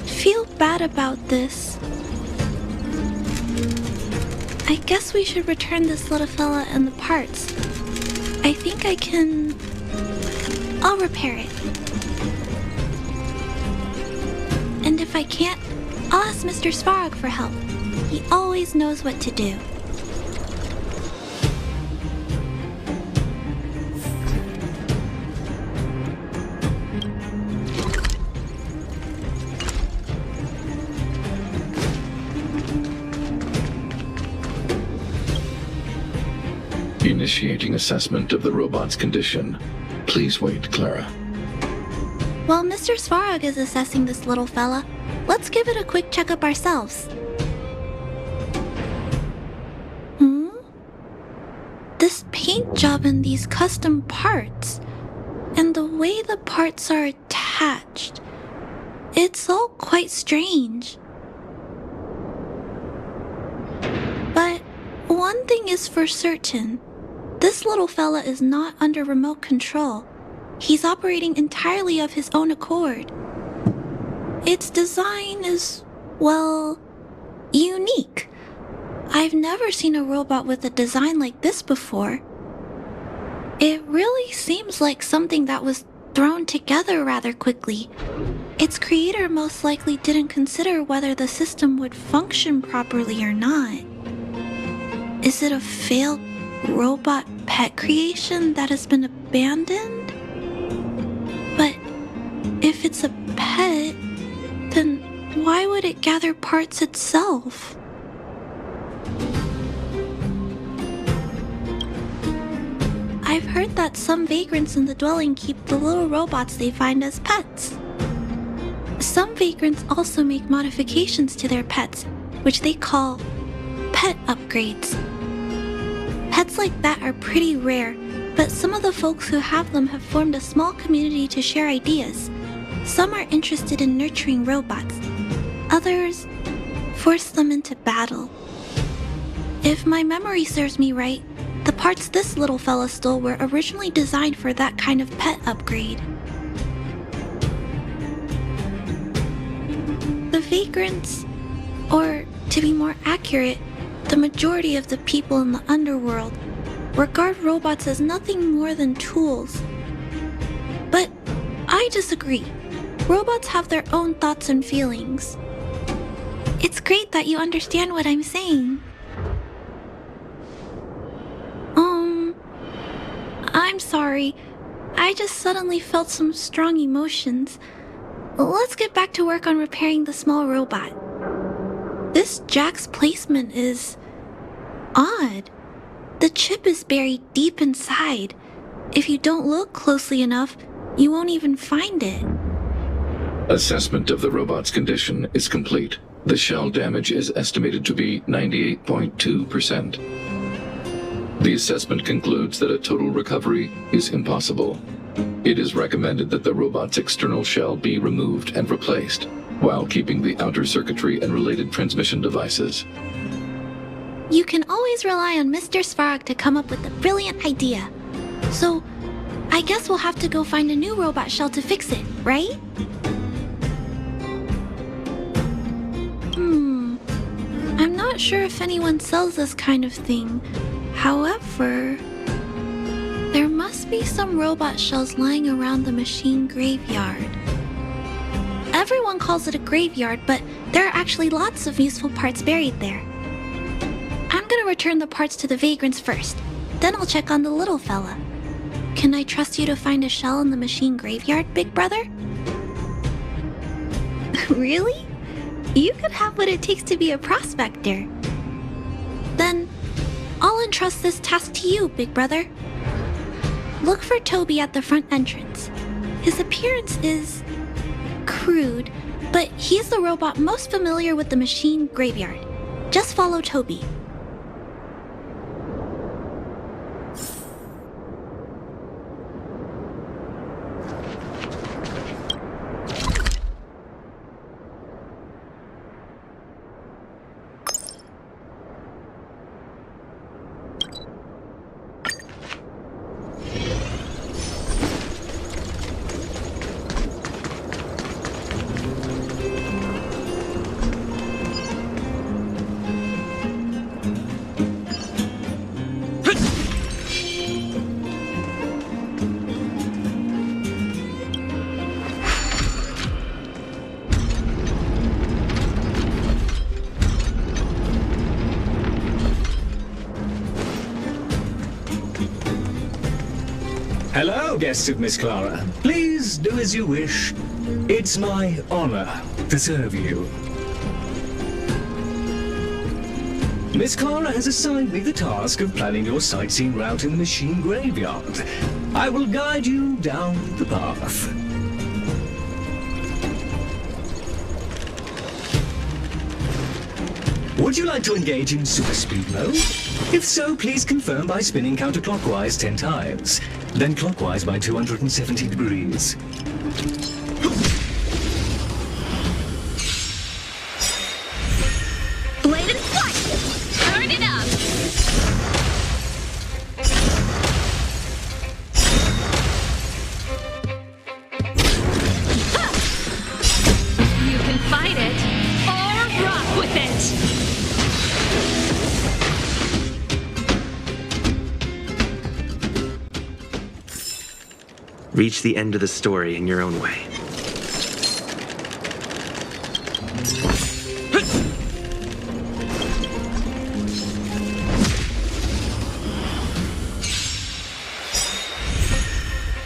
feel bad about this. I guess we should return this little fella and the parts. I think I can... I'll repair it. And if I can't, I'll ask Mr. Svarog for help. He always knows what to do. Initiating assessment of the robot's condition. Please wait, Clara. While Mr. Svarog is assessing this little fella, let's give it a quick checkup ourselves. This paint job and these custom parts, and the way the parts are attached, It's all quite strange. But one thing is for certain. This little fella is not under remote control. He's operating entirely of his own accord. Its design is, well, unique. I've never seen a robot with a design like this before. It really seems like something that was thrown together rather quickly. Its creator most likely didn't consider whether the system would function properly or not. Is it a failed robot pet creation that has been abandoned? But if it's a pet, then why would it gather parts itself? I've heard that some vagrants in the dwelling keep the little robots they find as pets. Some vagrants also make modifications to their pets, which they call pet upgrades. Pets like that are pretty rare, but some of the folks who have them have formed a small community to share ideas. Some are interested in nurturing robots. Others force them into battle. If my memory serves me right, the parts this little fella stole were originally designed for that kind of pet upgrade. The vagrants, or to be more accurate, the majority of the people in the underworld, regard robots as nothing more than tools. But I disagree. Robots have their own thoughts and feelings. It's great that you understand what I'm saying. I'm sorry. I just suddenly felt some strong emotions. Let's get back to work on repairing the small robot. This jack's placement is odd. The chip is buried deep inside. If you don't look closely enough, you won't even find it. Assessment of the robot's condition is complete. The shell damage is estimated to be 98.2%. The assessment concludes that a total recovery is impossible. It is recommended that the robot's external shell be removed and replaced, while keeping the outer circuitry and related transmission devices. You can always rely on Mr. Svarog to come up with a brilliant idea. So, I guess we'll have to go find a new robot shell to fix it, right? I'm not sure if anyone sells this kind of thing. However, there must be some robot shells lying around the machine graveyard. Everyone calls it a graveyard, but there are actually lots of useful parts buried there. I'm gonna return the parts to the vagrants first. Then I'll check on the little fella. Can I trust you to find a shell in the machine graveyard, big brother? Really? You could have what it takes to be a prospector. Then, I'll entrust this task to you, big brother. Look for Toby at the front entrance. His appearance is crude, but he's the robot most familiar with the machine graveyard. Just follow Toby. Hello, guests of Miss Clara. Please do as you wish. It's my honor to serve you. Miss Clara has assigned me the task of planning your sightseeing route in the machine graveyard. I will guide you down the path. Would you like to engage in super speed mode? If so, please confirm by spinning counterclockwise 10 times, then clockwise by 270 degrees. Reach the end of the story in your own way.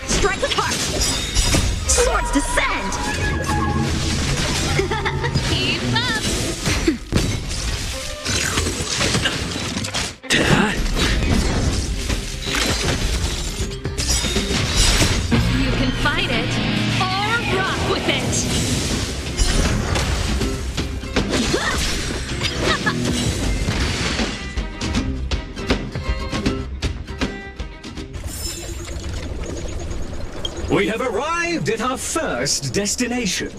Strike apart! Swords descend! Keep up! You can fight it, or rock with it! We have arrived at our first destination.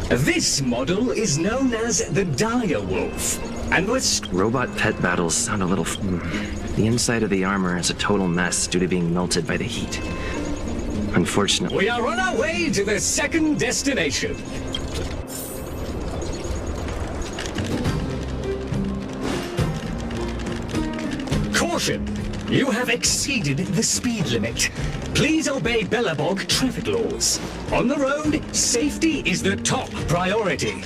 This model is known as the Dire Wolf, and was... Robot pet battles sound a little... The inside of the armor is a total mess due to being melted by the heat. Unfortunately... We are on our way to the second destination. Caution! You have exceeded the speed limit. Please obey Bellabog traffic laws. On the road, safety is the top priority.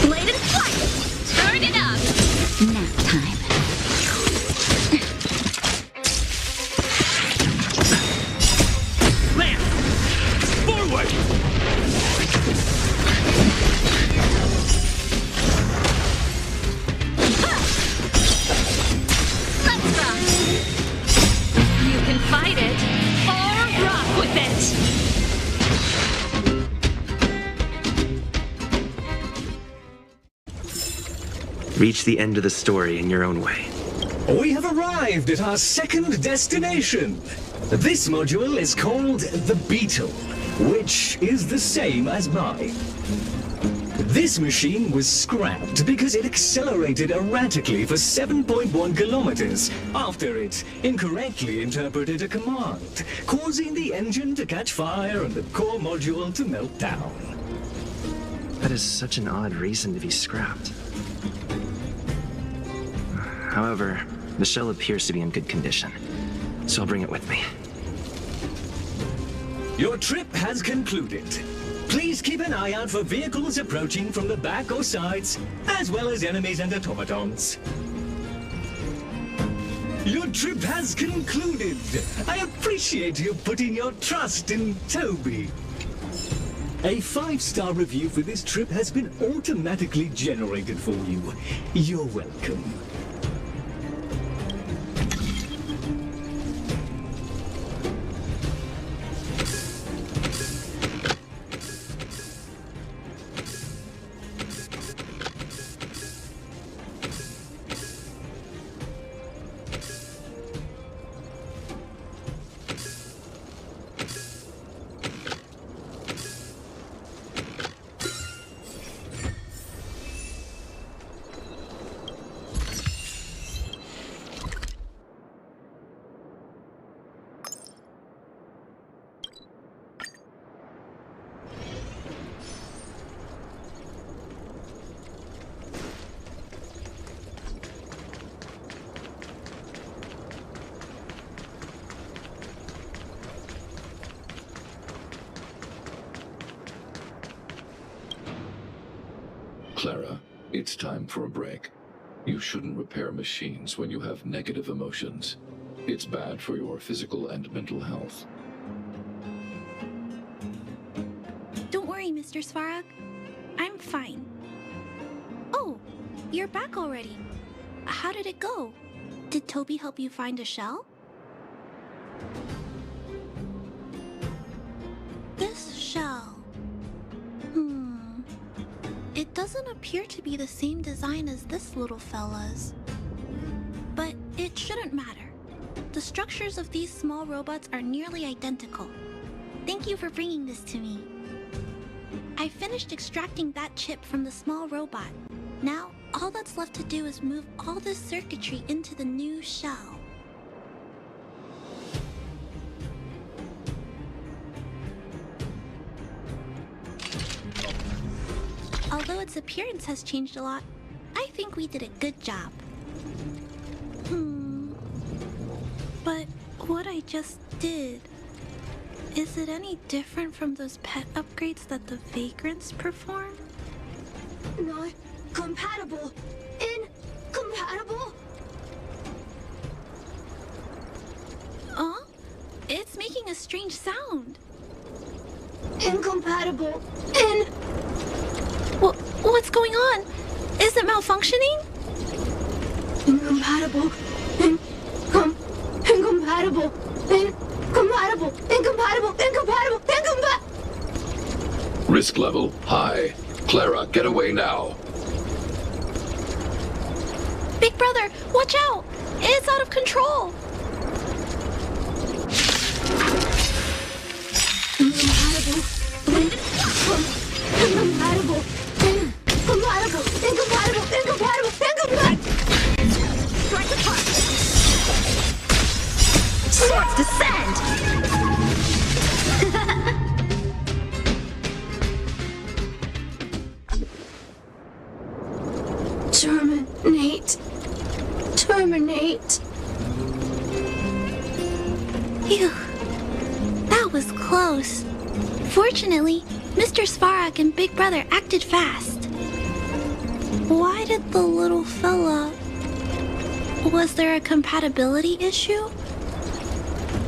Blade and flight! Turn it up! Nap time. Lance! Forward! Let's rock! You can fight it, or rock with it! Reach the end of the story in your own way. We have arrived at our second destination. This module is called the Beetle, which is the same as mine. This machine was scrapped because it accelerated erratically for 7.1 kilometers after it incorrectly interpreted a command, causing the engine to catch fire and the core module to melt down. That is such an odd reason to be scrapped. However, the shell appears to be in good condition, so I'll bring it with me. Your trip has concluded. Please keep an eye out for vehicles approaching from the back or sides, as well as enemies and automatons. Your trip has concluded. I appreciate you putting your trust in Toby. A 5-star review for this trip has been automatically generated for you. You're welcome. Clara, it's time for a break. You shouldn't repair machines when you have negative emotions. It's bad for your physical and mental health. Don't worry, Mr. Svarog. I'm fine. Oh, you're back already. How did it go? Did Toby help you find a shell? This shell. It doesn't appear to be the same design as this little fella's. But it shouldn't matter. The structures of these small robots are nearly identical. Thank you for bringing this to me. I finished extracting that chip from the small robot. Now, all that's left to do is move all this circuitry into the new shell. although its appearance has changed a lot, I think we did a good job. But what I just did, is it any different from those pet upgrades that the Vagrants perform? Not compatible. Incompatible? It's making a strange sound. Incompatible. What's going on? Is it malfunctioning? Incompatible. Incompatible. Incompatible. Risk level high. Clara, get away now. Big brother, watch out! It's out of control! Incompatible. Incompatible. Strike apart. Swords descend. Terminate. Phew. That was close. Fortunately, Mr. Svarog and Big Brother acted fast. Why did the little fella... Was there a compatibility issue?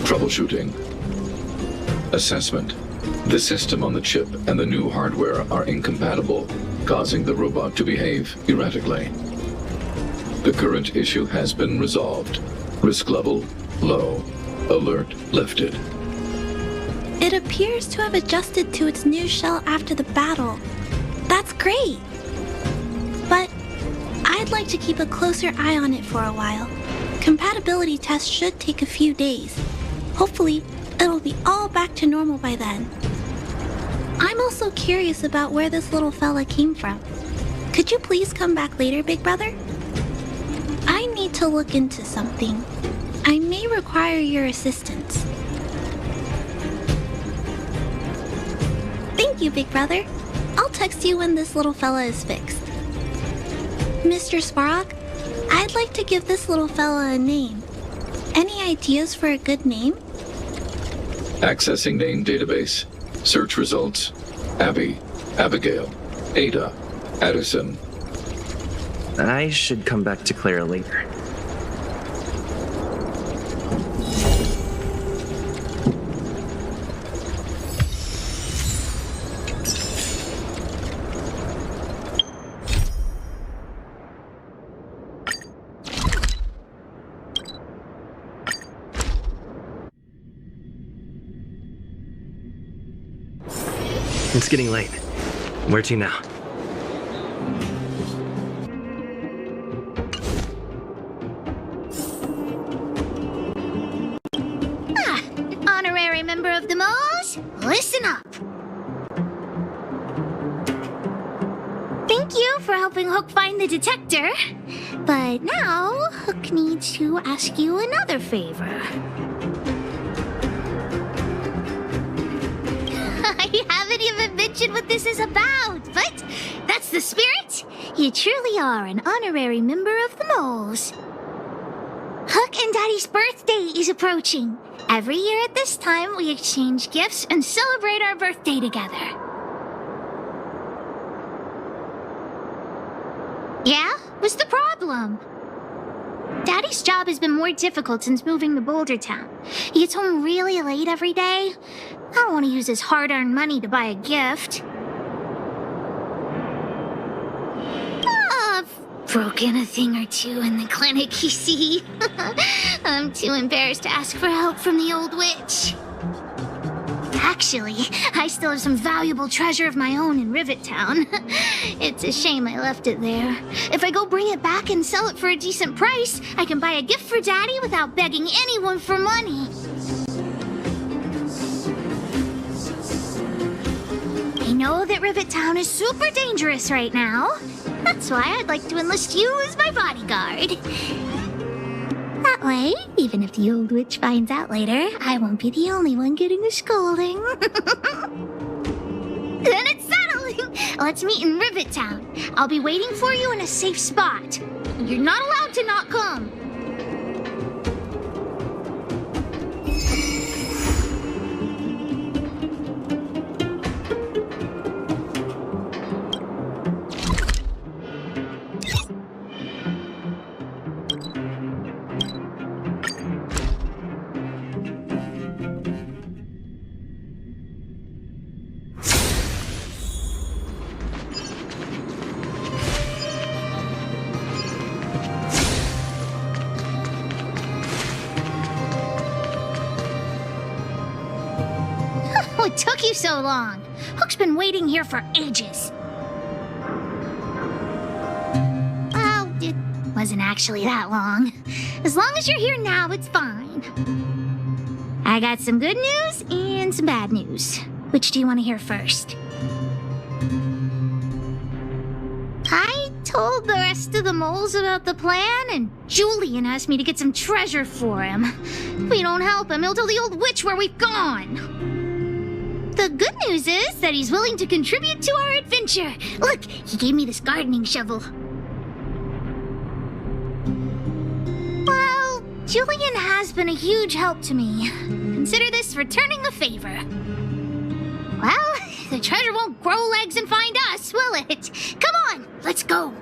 Troubleshooting. Assessment. The system on the chip and the new hardware are incompatible, causing the robot to behave erratically. The current issue has been resolved. Risk level low. Alert lifted. It appears to have adjusted to its new shell after the battle. That's great! But I'd like to keep a closer eye on it for a while. Compatibility tests should take a few days. Hopefully, it'll be all back to normal by then. I'm also curious about where this little fella came from. Could you please come back later, Big Brother? I need to look into something. I may require your assistance. Thank you, Big Brother. I'll text you when this little fella is fixed. Mr. Svarog, I'd like to give this little fella a name. Any ideas for a good name? Accessing name database. Search results. Abby, Abigail, Ada, Addison. I should come back to Clara later. It's getting late. Where to now? Honorary member of the Moles, listen up. Thank you for helping Hook find the detector. But now, Hook needs to ask you another favor. I haven't even mentioned what this is about, but that's the spirit. You truly are an honorary member of the Moles. Hook and Daddy's birthday is approaching. Every year at this time, we exchange gifts and celebrate our birthday together. Yeah? What's the problem? Daddy's job has been more difficult since moving to Boulder Town. He gets home really late every day. I don't want to use his hard-earned money to buy a gift. I've broken a thing or two in the clinic, you see. I'm too embarrassed to ask for help from the old witch. Actually, I still have some valuable treasure of my own in Rivet Town. It's a shame I left it there. If I go bring it back and sell it for a decent price, I can buy a gift for Daddy without begging anyone for money. I know that Rivet Town is super dangerous right now. That's why I'd like to enlist you as my bodyguard. That way, even if the old witch finds out later, I won't be the only one getting a scolding. Then it's settling! Let's meet in Rivet Town. I'll be waiting for you in a safe spot. You're not allowed to not come. What took you so long? Hook's been waiting here for ages. Well, it wasn't actually that long. As long as you're here now, it's fine. I got some good news and some bad news. Which do you want to hear first? I told the rest of the moles about the plan, and Julian asked me to get some treasure for him. If we don't help him, he'll tell the old witch where we've gone. The good news is that he's willing to contribute to our adventure. Look, he gave me this gardening shovel. Well, Julian has been a huge help to me. Consider this returning the favor. Well, the treasure won't grow legs and find us, will it? Come on, let's go.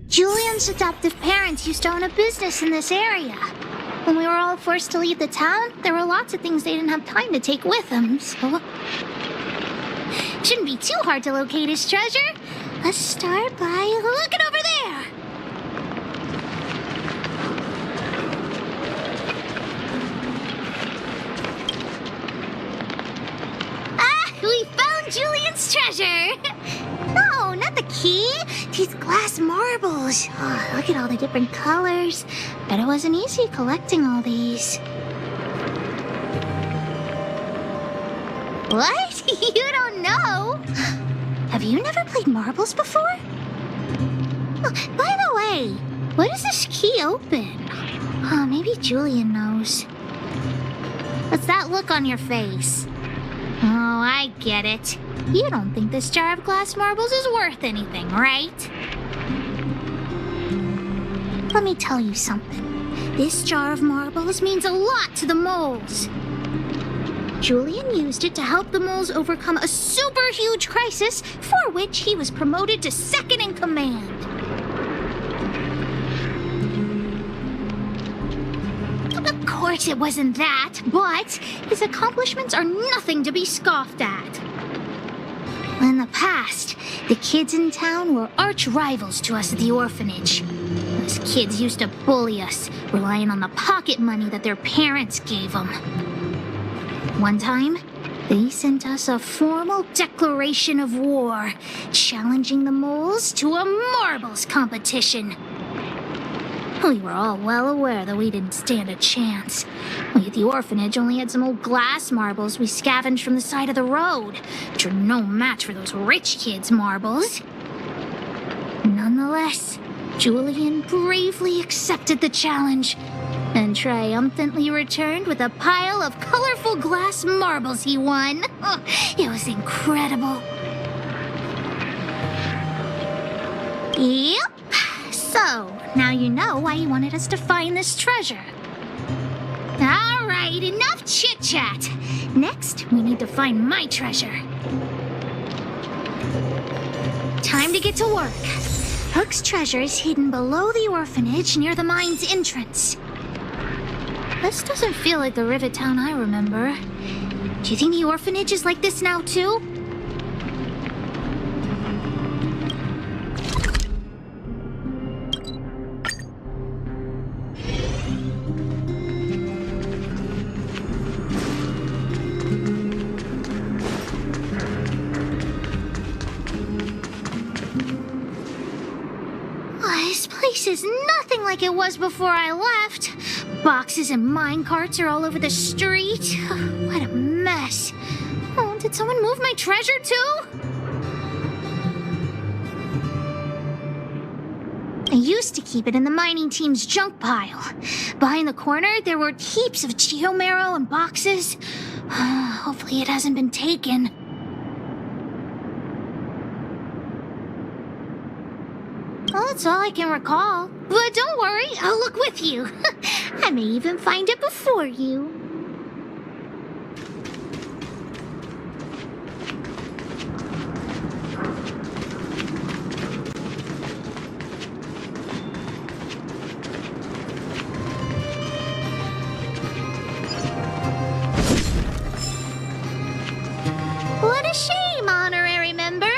Julian's adoptive parents used to own a business in this area. When we were all forced to leave the town, there were lots of things they didn't have time to take with them, so... Shouldn't be too hard to locate his treasure. Let's start by looking over there. Ah, we found Julian's treasure! No, not the key. These glass marbles. Oh, look at all the different colors. Bet it wasn't easy collecting all these. What? You don't know? Have you never played marbles before? Oh, by the way, what does this key open? Oh, maybe Julian knows. What's that look on your face? Oh, I get it. You don't think this jar of glass marbles is worth anything, right? Let me tell you something. This jar of marbles means a lot to the moles. Julian used it to help the moles overcome a super huge crisis for which he was promoted to second in command. Of course it wasn't that, but his accomplishments are nothing to be scoffed at. In the past, the kids in town were arch rivals to us at the orphanage. Those kids used to bully us, relying on the pocket money that their parents gave them. One time, they sent us a formal declaration of war, challenging the moles to a marbles competition. We were all well aware that we didn't stand a chance. We at the orphanage only had some old glass marbles we scavenged from the side of the road, which are no match for those rich kids' marbles. Nonetheless, Julian bravely accepted the challenge and triumphantly returned with a pile of colorful glass marbles he won. Oh, it was incredible. Yep. So, now you know why he wanted us to find this treasure. All right, enough chit-chat. Next, we need to find my treasure. Time to get to work. Hook's treasure is hidden below the orphanage near the mine's entrance. This doesn't feel like the Rivet Town I remember. Do you think the orphanage is like this now, too? This place is nothing like it was before I left. Boxes and minecarts are all over the street. What a mess. Oh, did someone move my treasure too? I used to keep it in the mining team's junk pile. Behind the corner, there were heaps of geomarrow and boxes. Hopefully it hasn't been taken. Well, that's all I can recall. But don't worry, I'll look with you. I may even find it before you. What a shame, honorary member.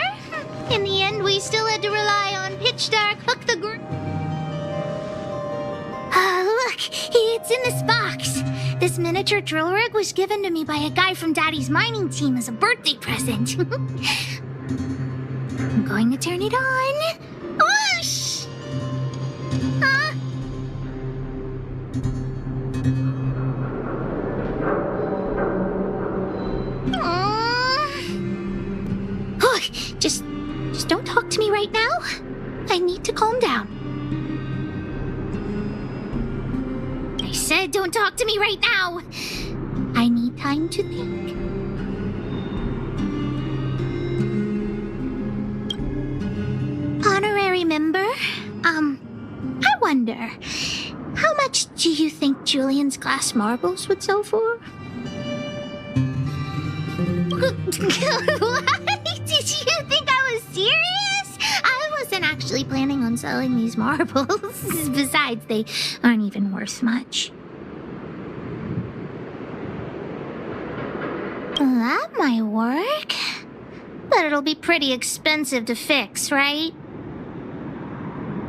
In the end, we still had to rely on Pitch Dark Hook the Look, it's in this box. This miniature drill rig was given to me by a guy from Daddy's mining team as a birthday present. I'm going to turn it on. Whoosh! Huh? Look, just don't talk to me right now. I need to calm down. I said don't talk to me right now. I need time to think. Honorary member, I wonder, how much do you think Julian's glass marbles would sell for? What? Did you think I was serious? I wasn't actually planning on selling these marbles. Besides, they aren't even worth much. That might work. But it'll be pretty expensive to fix, right?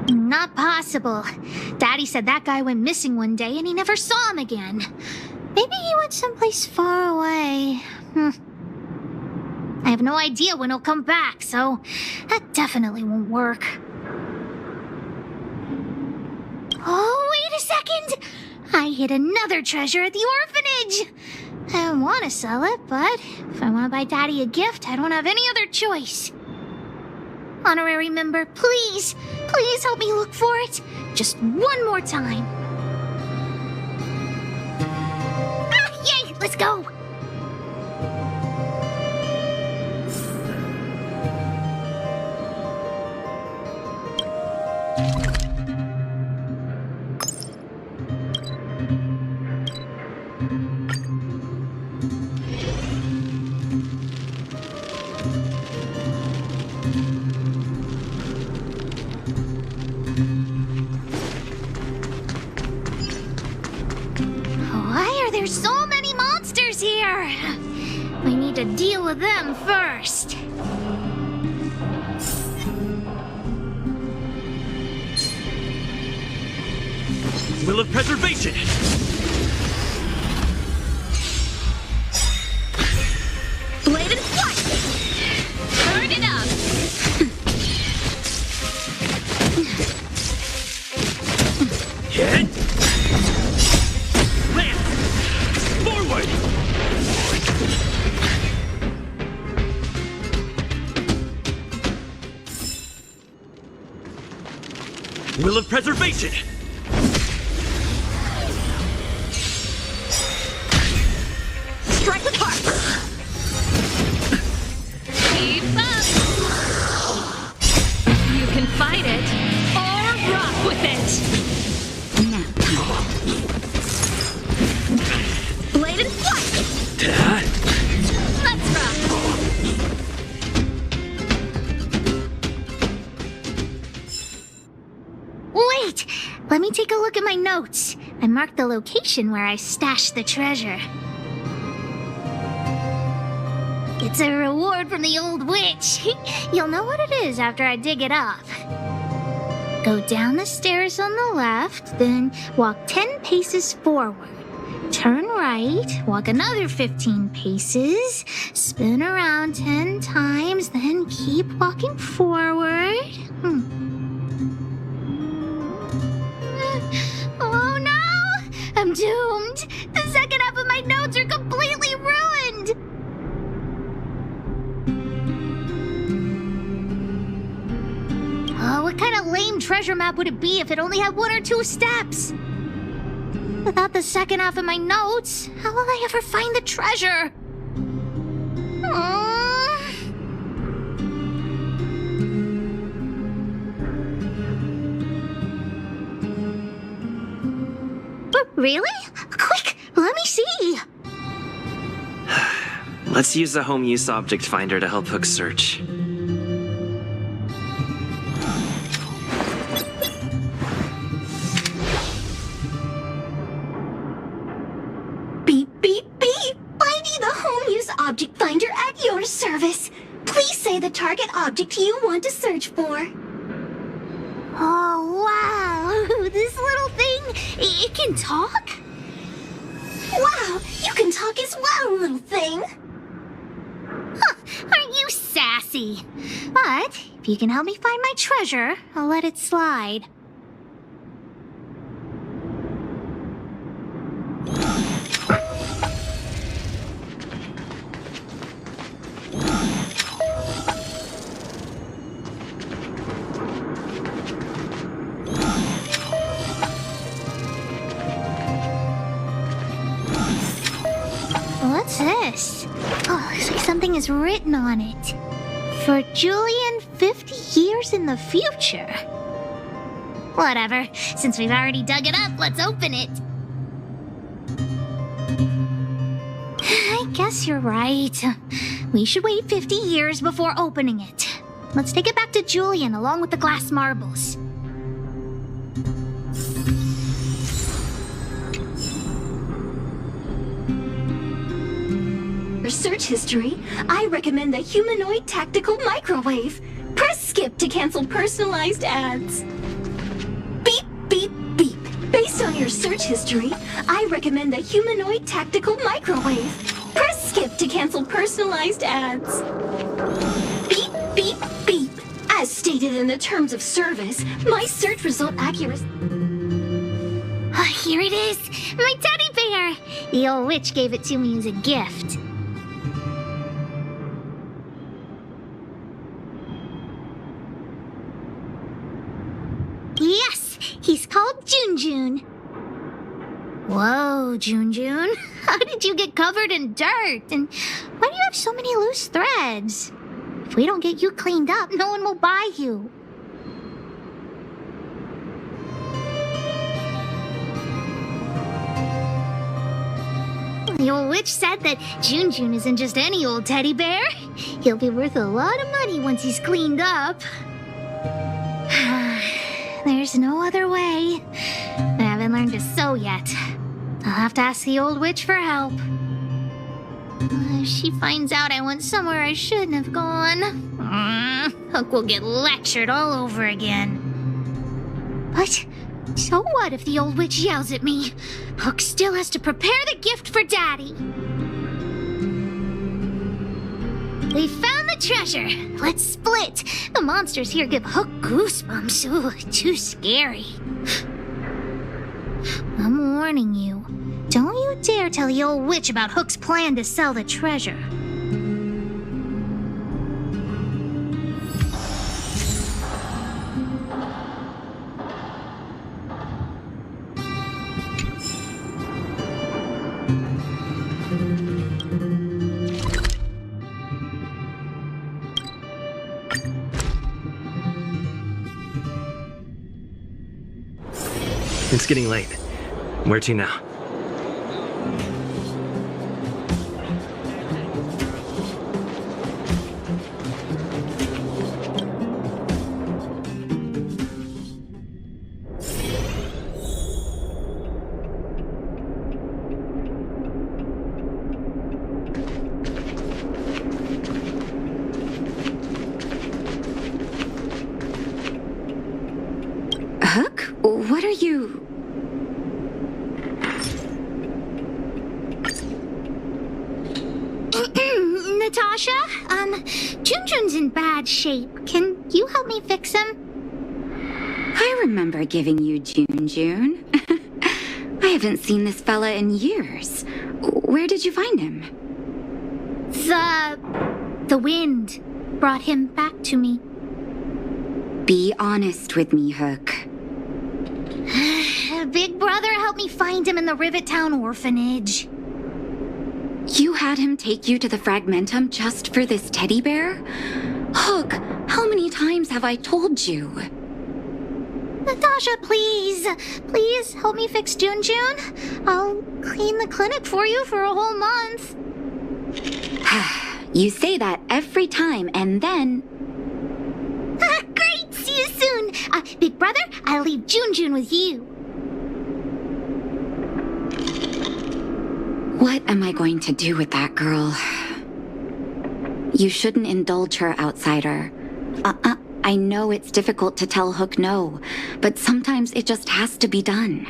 Not possible. Daddy said that guy went missing one day and he never saw him again. Maybe he went someplace far away. I have no idea when he'll come back, so that definitely won't work. Oh, wait a second! I hid another treasure at the orphanage! I don't want to sell it, but if I want to buy Daddy a gift, I don't have any other choice. Honorary member, please help me look for it. Just one more time. Ah, yay! Let's go! Why are there so many monsters here? We need to deal with them first. Will of Preservation! Bladed flight! Turn it up! Hit! Land! Forward! Will of Preservation! Strike with heart! Keep up! You can fight it, or rock with it! Bladed flight! Let's rock! Wait! Let me take a look at my notes. I marked the location where I stashed the treasure. It's a reward from the old witch. You'll know what it is after I dig it up. Go down the stairs on the left, then walk 10 paces forward. Turn right, walk another 15 paces, spin around 10 times, then keep walking forward. what kind of lame treasure map would it be if it only had 1 or 2 steps? Without the second half of my notes, how will I ever find the treasure? Really? Quick, let me see. Let's use the home use object finder to help Hook search. Beep, beep, beep! Finding the home use object finder at your service. Please say the target object you want to search for. Oh, wow. This little thing, it can talk? Wow, you can talk as well, little thing. Huh, aren't you sassy? But if you can help me find my treasure, I'll let it slide. What's this? Oh, looks like something is written on it. For Julian, 50 years in the future. Whatever. Since we've already dug it up, let's open it. I guess you're right. We should wait 50 years before opening it. Let's take it back to Julian along with the glass marbles. For search history, I recommend the humanoid tactical microwave. Press skip to cancel personalized ads. Beep, beep, beep. Based on your search history, I recommend the humanoid tactical microwave. Press skip to cancel personalized ads. Beep, beep, beep. As stated in the terms of service, my search result accuracy. Here it is! My teddy bear! The old witch gave it to me as a gift. Yes! He's called Junjun. Whoa, Junjun. How did you get covered in dirt? And why do you have so many loose threads? If we don't get you cleaned up, no one will buy you. The old witch said that Junjun isn't just any old teddy bear. He'll be worth a lot of money once he's cleaned up. There's no other way. I haven't learned to sew yet. I'll have to ask the old witch for help. If she finds out I went somewhere I shouldn't have gone, Hook will get lectured all over again. But so what if the old witch yells at me? Hook still has to prepare the gift for Daddy. We found the treasure. Let's split. The monsters here give Hook goosebumps. Ooh, too scary. I'm warning you. Don't you dare tell the old witch about Hook's plan to sell the treasure. It's getting late. Where to now? Hook? What are you... Natasha, Junjun's in bad shape. Can you help me fix him? I remember giving you Junjun. I haven't seen this fella in years. Where did you find him? The wind brought him back to me. Be honest with me, Hook. Big Brother helped me find him in the Rivet Town orphanage. You had him take you to the Fragmentum just for this teddy bear? Hook, how many times have I told you? Natasha, please. Please help me fix Jun. I'll clean the clinic for you for a whole month. You say that every time, and then... Great! See you soon! Big Brother, I'll leave Jun with you. What am I going to do with that girl? You shouldn't indulge her, outsider. I know it's difficult to tell Hook no, but sometimes it just has to be done.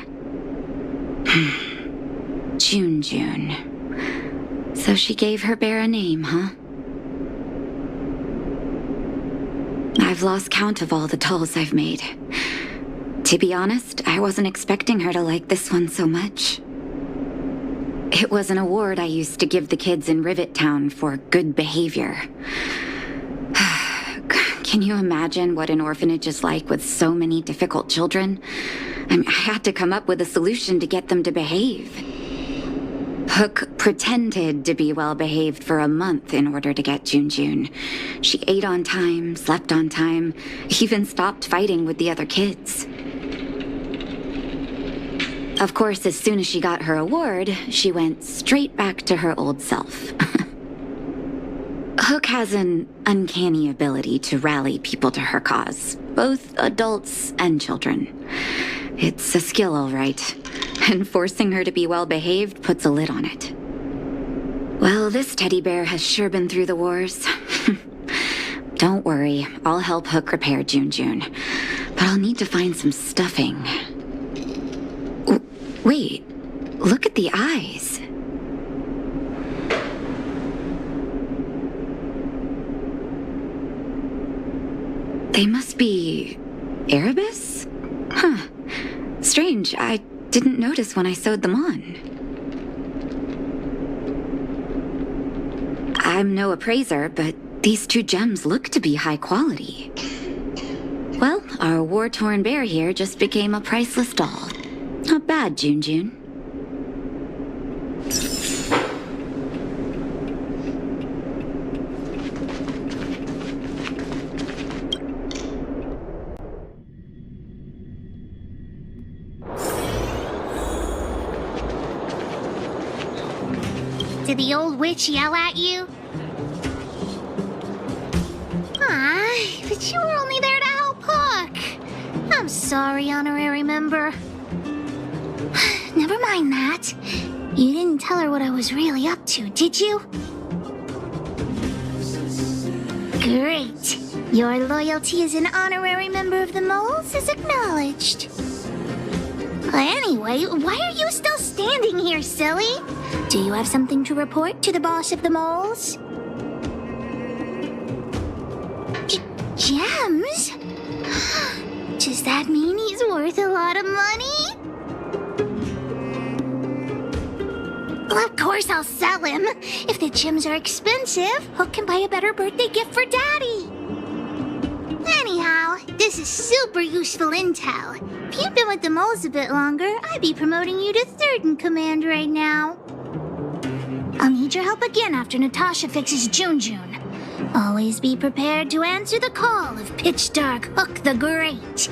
Jun. So she gave her bear a name, huh? I've lost count of all the dolls I've made. To be honest, I wasn't expecting her to like this one so much. It was an award I used to give the kids in Rivet Town for good behavior. Can you imagine what an orphanage is like with so many difficult children? I had to come up with a solution to get them to behave. Hook pretended to be well-behaved for a month in order to get Jun. She ate on time, slept on time, even stopped fighting with the other kids. Of course, as soon as she got her award, she went straight back to her old self. Hook has an uncanny ability to rally people to her cause, both adults and children. It's a skill, all right, and forcing her to be well-behaved puts a lid on it. Well, this teddy bear has sure been through the wars. Don't worry, I'll help Hook repair Jun, but I'll need to find some stuffing. Wait, look at the eyes. They must be Erebus? Huh. Strange, I didn't notice when I sewed them on. I'm no appraiser, but these two gems look to be high quality. Well, our war-torn bear here just became a priceless doll. Not bad, Jun. Did the old witch yell at you? But you were only there to help Hook. I'm sorry, honorary member. Never mind that. You didn't tell her what I was really up to, did you? Great. Your loyalty as an honorary member of the Moles is acknowledged. Anyway, why are you still standing here, silly? Do you have something to report to the boss of the Moles? Gems? Does that mean he's worth a lot of money? Well, of course I'll sell him. If the gems are expensive, Hook can buy a better birthday gift for Daddy. Anyhow, this is super useful intel. If you'd been with the Moles a bit longer, I'd be promoting you to third in command right now. I'll need your help again after Natasha fixes Jun. Always be prepared to answer the call of Pitch Dark Hook the Great.